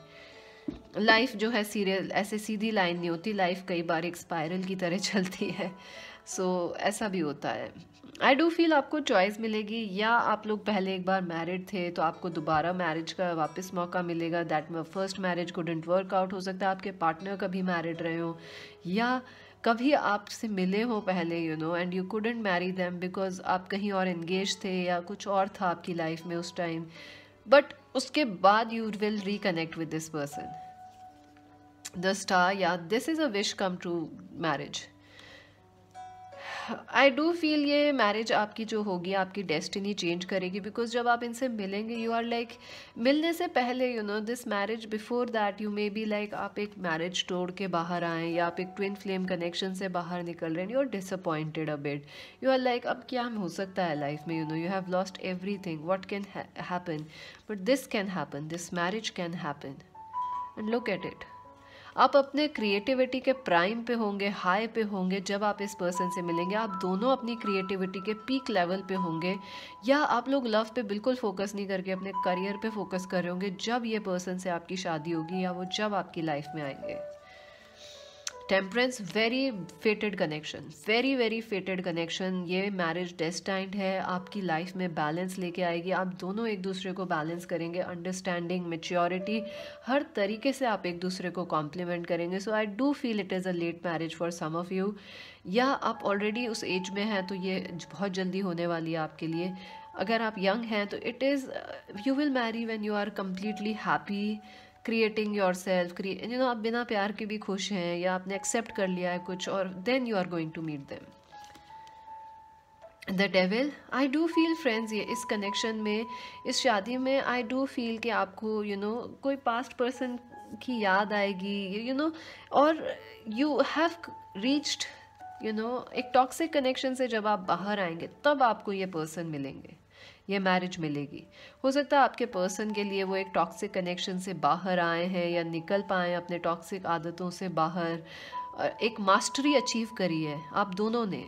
लाइफ जो है सीरियल ऐसे सीधी लाइन नहीं होती, लाइफ कई बार एक स्पाइरल की तरह चलती है, सो ऐसा भी होता है। आई डू फील आपको चॉइस मिलेगी, या आप लोग पहले एक बार मैरिड थे तो आपको दोबारा मैरिज का वापस मौका मिलेगा, that first marriage couldn't work out, हो सकता है आपके पार्टनर कभी मैरिड रहे हो, या कभी आपसे मिले हो पहले, and you couldn't marry them because आप कहीं और एंगेज थे या कुछ और था आपकी लाइफ में उस टाइम, बट उसके बाद you will reconnect with this person. The star, या this is a wish come true marriage. I do feel ये मैरिज आपकी जो होगी आपकी डेस्टिनी चेंज करेगी, बिकॉज जब आप इनसे मिलेंगे यू आर लाइक, मिलने से पहले this marriage, before that you may be like आप एक मैरिज तोड़ के बाहर आए, या आप एक ट्विन फ्लेम कनेक्शन से बाहर निकल रहे हैं, you are disappointed a bit, you are like अब क्या हो सकता है लाइफ में, you have lost everything, what can happen, but this can happen, this marriage can happen, and look at it. आप अपने क्रिएटिविटी के प्राइम पे होंगे, हाई पे होंगे जब आप इस पर्सन से मिलेंगे, आप दोनों अपनी क्रिएटिविटी के पीक लेवल पे होंगे, या आप लोग लव पे बिल्कुल फोकस नहीं करके अपने करियर पे फोकस कर रहे होंगे जब ये पर्सन से आपकी शादी होगी, या वो जब आपकी लाइफ में आएंगे। Temperance, very फेटेड connection, very very फेटेड connection, ये मैरिज डेस्टाइंड है, आपकी लाइफ में बैलेंस लेके आएगी, आप दोनों एक दूसरे को बैलेंस करेंगे, अंडरस्टैंडिंग, मेच्योरिटी, हर तरीके से आप एक दूसरे को कॉम्प्लीमेंट करेंगे। So I do feel it is a late marriage for some of you, या आप ऑलरेडी उस एज में हैं तो ये बहुत जल्दी होने वाली है आपके लिए। अगर आप यंग हैं तो it is, you will marry when you are completely happy creating yourself, आप बिना प्यार के भी खुश हैं, या आपने एक्सेप्ट कर लिया है कुछ, और then you are going to meet them. The devil, I do feel friends, ये इस कनेक्शन में, इस शादी में आई डू फील कि आपको कोई पास्ट पर्सन की याद आएगी, और यू हैव रीच्ड, एक टॉक्सिक कनेक्शन से जब आप बाहर आएंगे तब आपको ये पर्सन मिलेंगे, ये मैरिज मिलेगी। हो सकता है आपके पर्सन के लिए वो एक टॉक्सिक कनेक्शन से बाहर आए हैं, या निकल पाए अपने टॉक्सिक आदतों से बाहर, एक मास्टरी अचीव करी है आप दोनों ने,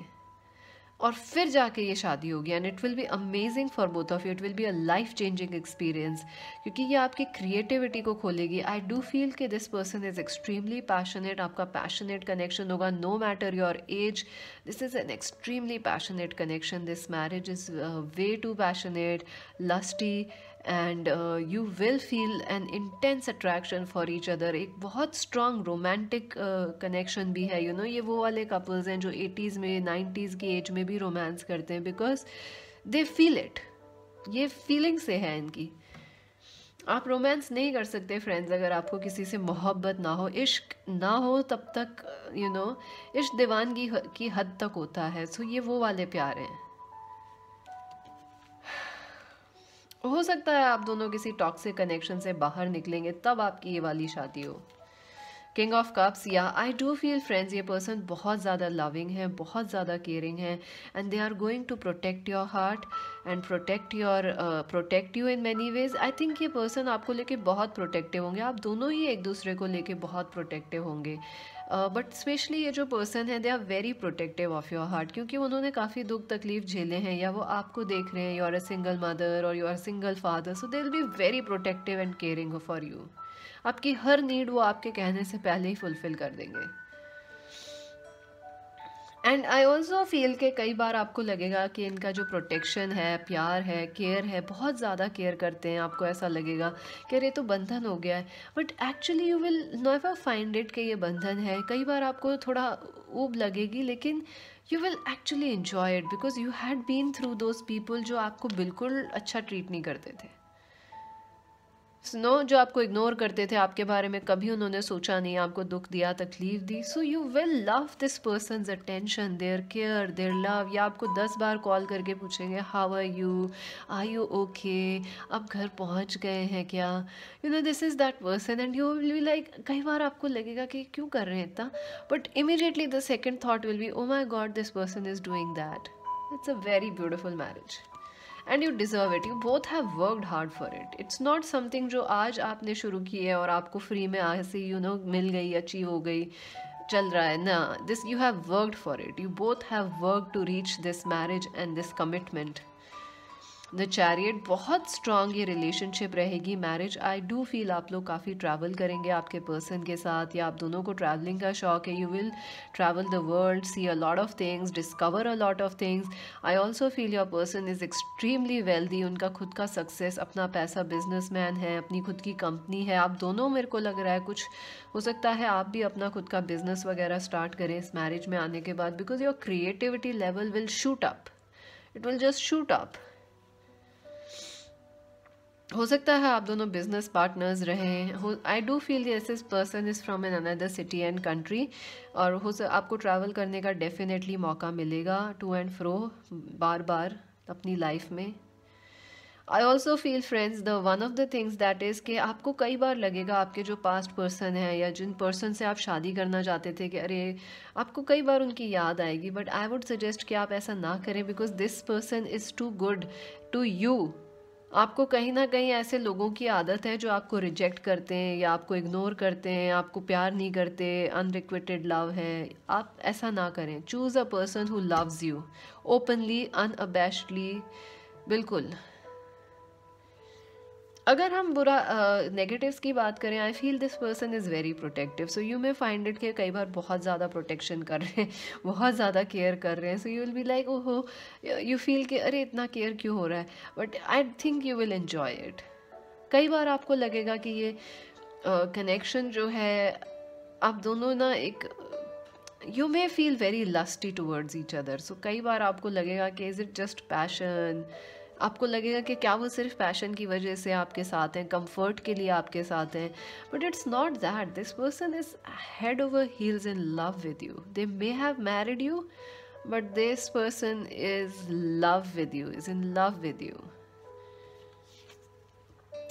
और फिर जाके ये शादी होगी, and it will be amazing for both of you, it will be a life changing experience, क्योंकि ये आपकी क्रिएटिविटी को खोलेगी। आई डू फील कि this person is extremely passionate, आपका पैशनेट कनेक्शन होगा, no matter your age, this is an extremely passionate connection, this marriage is way too passionate, lusty, and you will feel an intense attraction for each other, एक बहुत strong romantic connection भी है। ये वो वाले couples हैं जो 80s में 90s की एज में भी रोमांस करते हैं, बिकॉज दे फील इट, ये फीलिंग से है इनकी। आप रोमांस नहीं कर सकते फ्रेंड्स अगर आपको किसी से मोहब्बत ना हो, इश्क ना हो, तब तक इश्क दीवानगी की हद तक होता है। सो ये वो वाले प्यार हैं। हो सकता है आप दोनों किसी टॉक्सिक कनेक्शन से बाहर निकलेंगे तब आपकी ये वाली शादी हो। King of cups, yeah I do feel friends ये पर्सन बहुत ज़्यादा लविंग है, बहुत ज़्यादा केयरिंग है, and they are going to protect your heart and protect you in many ways. I think ये पर्सन आपको लेके बहुत प्रोटेक्टिव होंगे, आप दोनों ही एक दूसरे को लेके बहुत प्रोटेक्टिव होंगे। बट स्पेशली ये जो पर्सन है they are very protective of your heart, क्योंकि उन्होंने काफ़ी दुख तकलीफ झेले हैं, या वो आपको देख रहे हैं, you are a single mother और you are single father, so they will be very protective and caring for you. आपकी हर नीड वो आपके कहने से पहले ही फुलफिल कर देंगे। एंड आई ऑल्सो फील कि कई बार आपको लगेगा कि इनका जो प्रोटेक्शन है, प्यार है, केयर है, बहुत ज़्यादा केयर करते हैं। आपको ऐसा लगेगा कि अरे तो बंधन हो गया है, but actually you will never find it कि ये बंधन है। कई बार आपको थोड़ा ऊब लगेगी, लेकिन you will actually enjoy it because you had been through those people जो आपको बिल्कुल अच्छा ट्रीट नहीं करते थे। जो आपको इग्नोर करते थे, आपके बारे में कभी उन्होंने सोचा नहीं, आपको दुख दिया, तकलीफ दी। So you will love this person's attention, their care, their love. या आपको 10 बार कॉल करके पूछेंगे हाउ आर यू ओके, अब घर पहुंच गए हैं क्या, this is that person. And you will be like, कई बार आपको लगेगा कि क्यों कर रहे हैं इतना, but immediately the second thought will be, oh my god this person is doing that. It's a very beautiful marriage and you deserve it, you both have worked hard for it. It's not something जो आज आपने शुरू की है और आपको free में ऐसे मिल गई, अचीव हो गई, चल रहा है ना। This you have worked for it, you both have work to reach this marriage and this commitment. The chariot, बहुत स्ट्रॉन्ग ये रिलेशनशिप रहेगी, मैरिज। आई डू फील आप लोग काफ़ी ट्रैवल करेंगे आपके पर्सन के साथ, या आप दोनों को ट्रैवलिंग का शौक है। You will travel the world, see a lot of things, discover a lot of things. I also feel your person is extremely wealthy, उनका खुद का सक्सेस, अपना पैसा, बिजनेसमैन है, अपनी खुद की कंपनी है। आप दोनों, मेरे को लग रहा है कुछ हो सकता है आप भी अपना खुद का बिजनेस वगैरह स्टार्ट करें इस मैरिज में आने के बाद, because your creativity level will shoot up, it will just shoot up. हो सकता है आप दोनों बिजनेस पार्टनर्स रहें। आई do feel this person is from an another city and country, और आपको ट्रैवल करने का डेफिनेटली मौका मिलेगा टू एंड फ्रो बार बार अपनी लाइफ में। आई also feel friends the one of the things that is कि आपको कई बार लगेगा आपके जो पास्ट पर्सन है या जिन पर्सन से आप शादी करना चाहते थे कि अरे, आपको कई बार उनकी याद आएगी, बट आई वुड सजेस्ट कि आप ऐसा ना करें, because this person is too good to you. आपको कहीं ना कहीं ऐसे लोगों की आदत है जो आपको रिजेक्ट करते हैं या आपको इग्नोर करते हैं, आपको प्यार नहीं करते, अनरिक्विटेड लव है। आप ऐसा ना करें, choose a person who loves you openly, unabashedly, बिल्कुल। अगर हम बुरा नेगेटिव्स की बात करें, I feel this person is very protective, so you may find it कि कई बार बहुत ज़्यादा प्रोटेक्शन कर रहे हैं, बहुत ज़्यादा केयर कर रहे हैं। So you will be like, ओहो, यू फील कि अरे इतना केयर क्यों हो रहा है, but I think you will enjoy it. कई बार आपको लगेगा कि ये कनेक्शन जो है, आप दोनों ना एक, you may feel very lusty towards each other. So कई बार आपको लगेगा कि इज़ इट जस्ट पैशन, आपको लगेगा कि क्या वो सिर्फ पैशन की वजह से आपके साथ हैं, कंफर्ट के लिए आपके साथ हैं, but it's not that. This person is head over heels in love with you. They may have married you, but this person is love with you, is in love with you.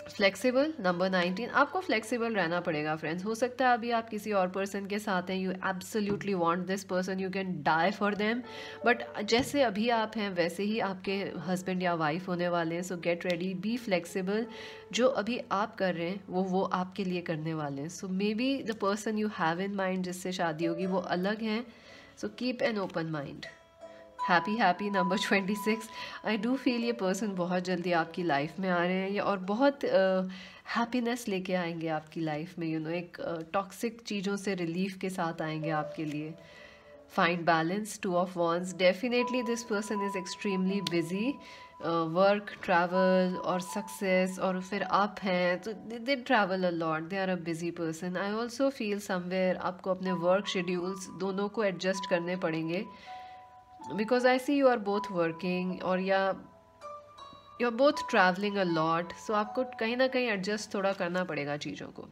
Flexible, number 19, आपको flexible रहना पड़ेगा friends. हो सकता है अभी आप किसी और पर्सन के साथ हैं, you absolutely want this person, you can die for them, but जैसे अभी आप हैं वैसे ही आपके हस्बैंड या वाइफ होने वाले हैं। So get ready, be flexible. जो अभी आप कर रहे हैं वो आपके लिए करने वाले हैं। So maybe the person you have in mind जिससे शादी होगी वो अलग हैं। So keep an open mind. Happy number 26, I do feel ये पर्सन बहुत जल्दी आपकी लाइफ में आ रहे हैं, और बहुत हैप्पीनेस लेके आएंगे आपकी लाइफ में। एक टॉक्सिक चीज़ों से रिलीफ के साथ आएंगे आपके लिए। Find balance, 2 of wands, definitely this person is extremely busy, work, travel और सक्सेस, और फिर आप हैं तो they travel a lot, they are a busy person. I also feel somewhere आपको अपने वर्क शेड्यूल्स दोनों को एडजस्ट करने पड़ेंगे, because I see you are both working, और या you are both travelling a lot, so आपको कहीं ना कहीं एडजस्ट थोड़ा करना पड़ेगा चीज़ों को.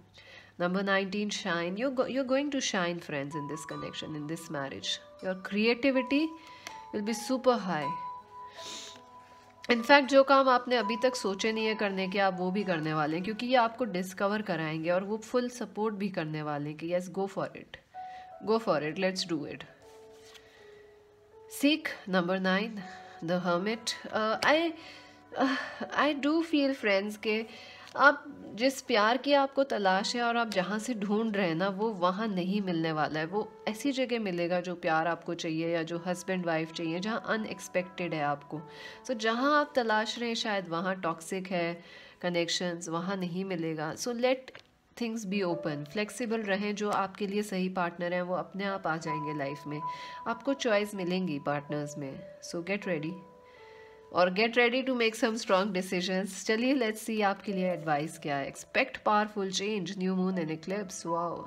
Number 19, shine. you're going to shine, friends, in this connection, in this marriage. Your creativity will be super high. In fact जो काम आपने अभी तक सोचे नहीं है करने के, आप वो भी करने वाले हैं, क्योंकि ये आपको डिस्कवर कराएंगे और वो फुल सपोर्ट भी करने वाले हैं कि yes, go for it, let's do it. Seek. Number 9, the hermit. I do feel, friends, के आप जिस प्यार की आपको तलाश है और आप जहाँ से ढूंढ रहे हैं ना, वो वहाँ नहीं मिलने वाला है. वो ऐसी जगह मिलेगा जो प्यार आपको चाहिए, या जो हस्बैंड वाइफ चाहिए, जहाँ अनएक्सपेक्टेड है आपको. सो जहाँ आप तलाश रहे हैं शायद वहाँ टॉक्सिक है कनेक्शंस, वहाँ नहीं मिलेगा. So let things be open, flexible रहें. जो आपके लिए सही पार्टनर हैं वो अपने आप आ जाएंगे लाइफ में. आपको चॉइस मिलेंगी पार्टनर्स में. सो गेट रेडी, और get ready to make some strong decisions. चलिए लेट्स सी आपके लिए एडवाइस क्या है. Expect powerful change, new moon and eclipse. Wow,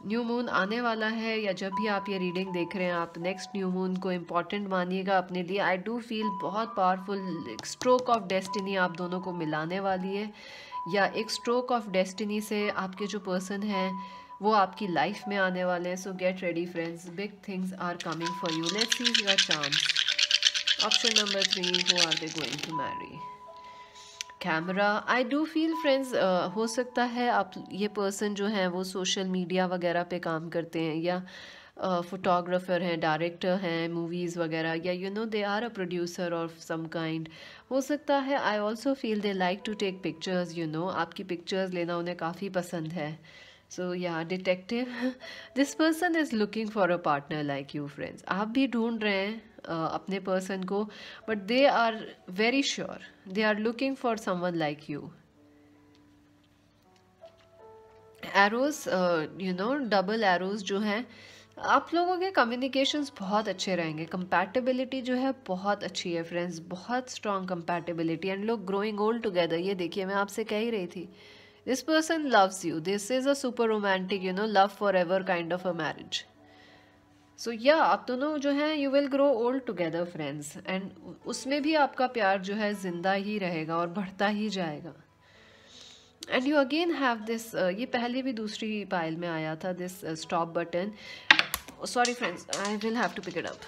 new moon आने वाला है, या जब भी आप ये रीडिंग देख रहे हैं आप नेक्स्ट न्यू मून को इम्पॉर्टेंट मानिएगा अपने लिए. आई डू फील बहुत पावरफुल स्ट्रोक ऑफ डेस्टिनी आप दोनों को मिलाने वाली है, या एक स्ट्रोक ऑफ डेस्टिनी से आपके जो पर्सन हैं वो आपकी लाइफ में आने वाले हैं. So get ready, friends, big things are coming for you. Let's see your chance. Option number 3, who are they going to marry? Camera. I do feel, friends, हो सकता है आप ये पर्सन जो है वो सोशल मीडिया वगैरह पे काम करते हैं, या फोटोग्राफर हैं, डायरेक्टर हैं मूवीज़ वगैरह, yeah you know they are a producer of some kind. हो सकता है. I also feel they like to take pictures. You know आपकी पिक्चर्स लेना उन्हें काफ़ी पसंद है. So yeah detective. This person is looking for a partner like you, friends. आप भी ढूंढ रहे हैं अपने पर्सन को, but they are very sure they are looking for someone like you. Arrows, you know double arrows जो हैं, आप लोगों के कम्युनिकेशंस बहुत अच्छे रहेंगे. कंपैटिबिलिटी जो है बहुत अच्छी है, फ्रेंड्स, बहुत strong compatibility. And long growing old together. ये देखिए, मैं आपसे कह ही रही थी, this person loves you. This is a super romantic, you know, love forever kind of a marriage. So या आप दोनों जो हैं you will grow old together, friends. And उसमें भी आपका प्यार जो है जिंदा ही रहेगा और बढ़ता ही जाएगा. And you again have this, ये पहले भी दूसरी पाइल में आया था, this stop button. Sorry friends, I will have to pick it up.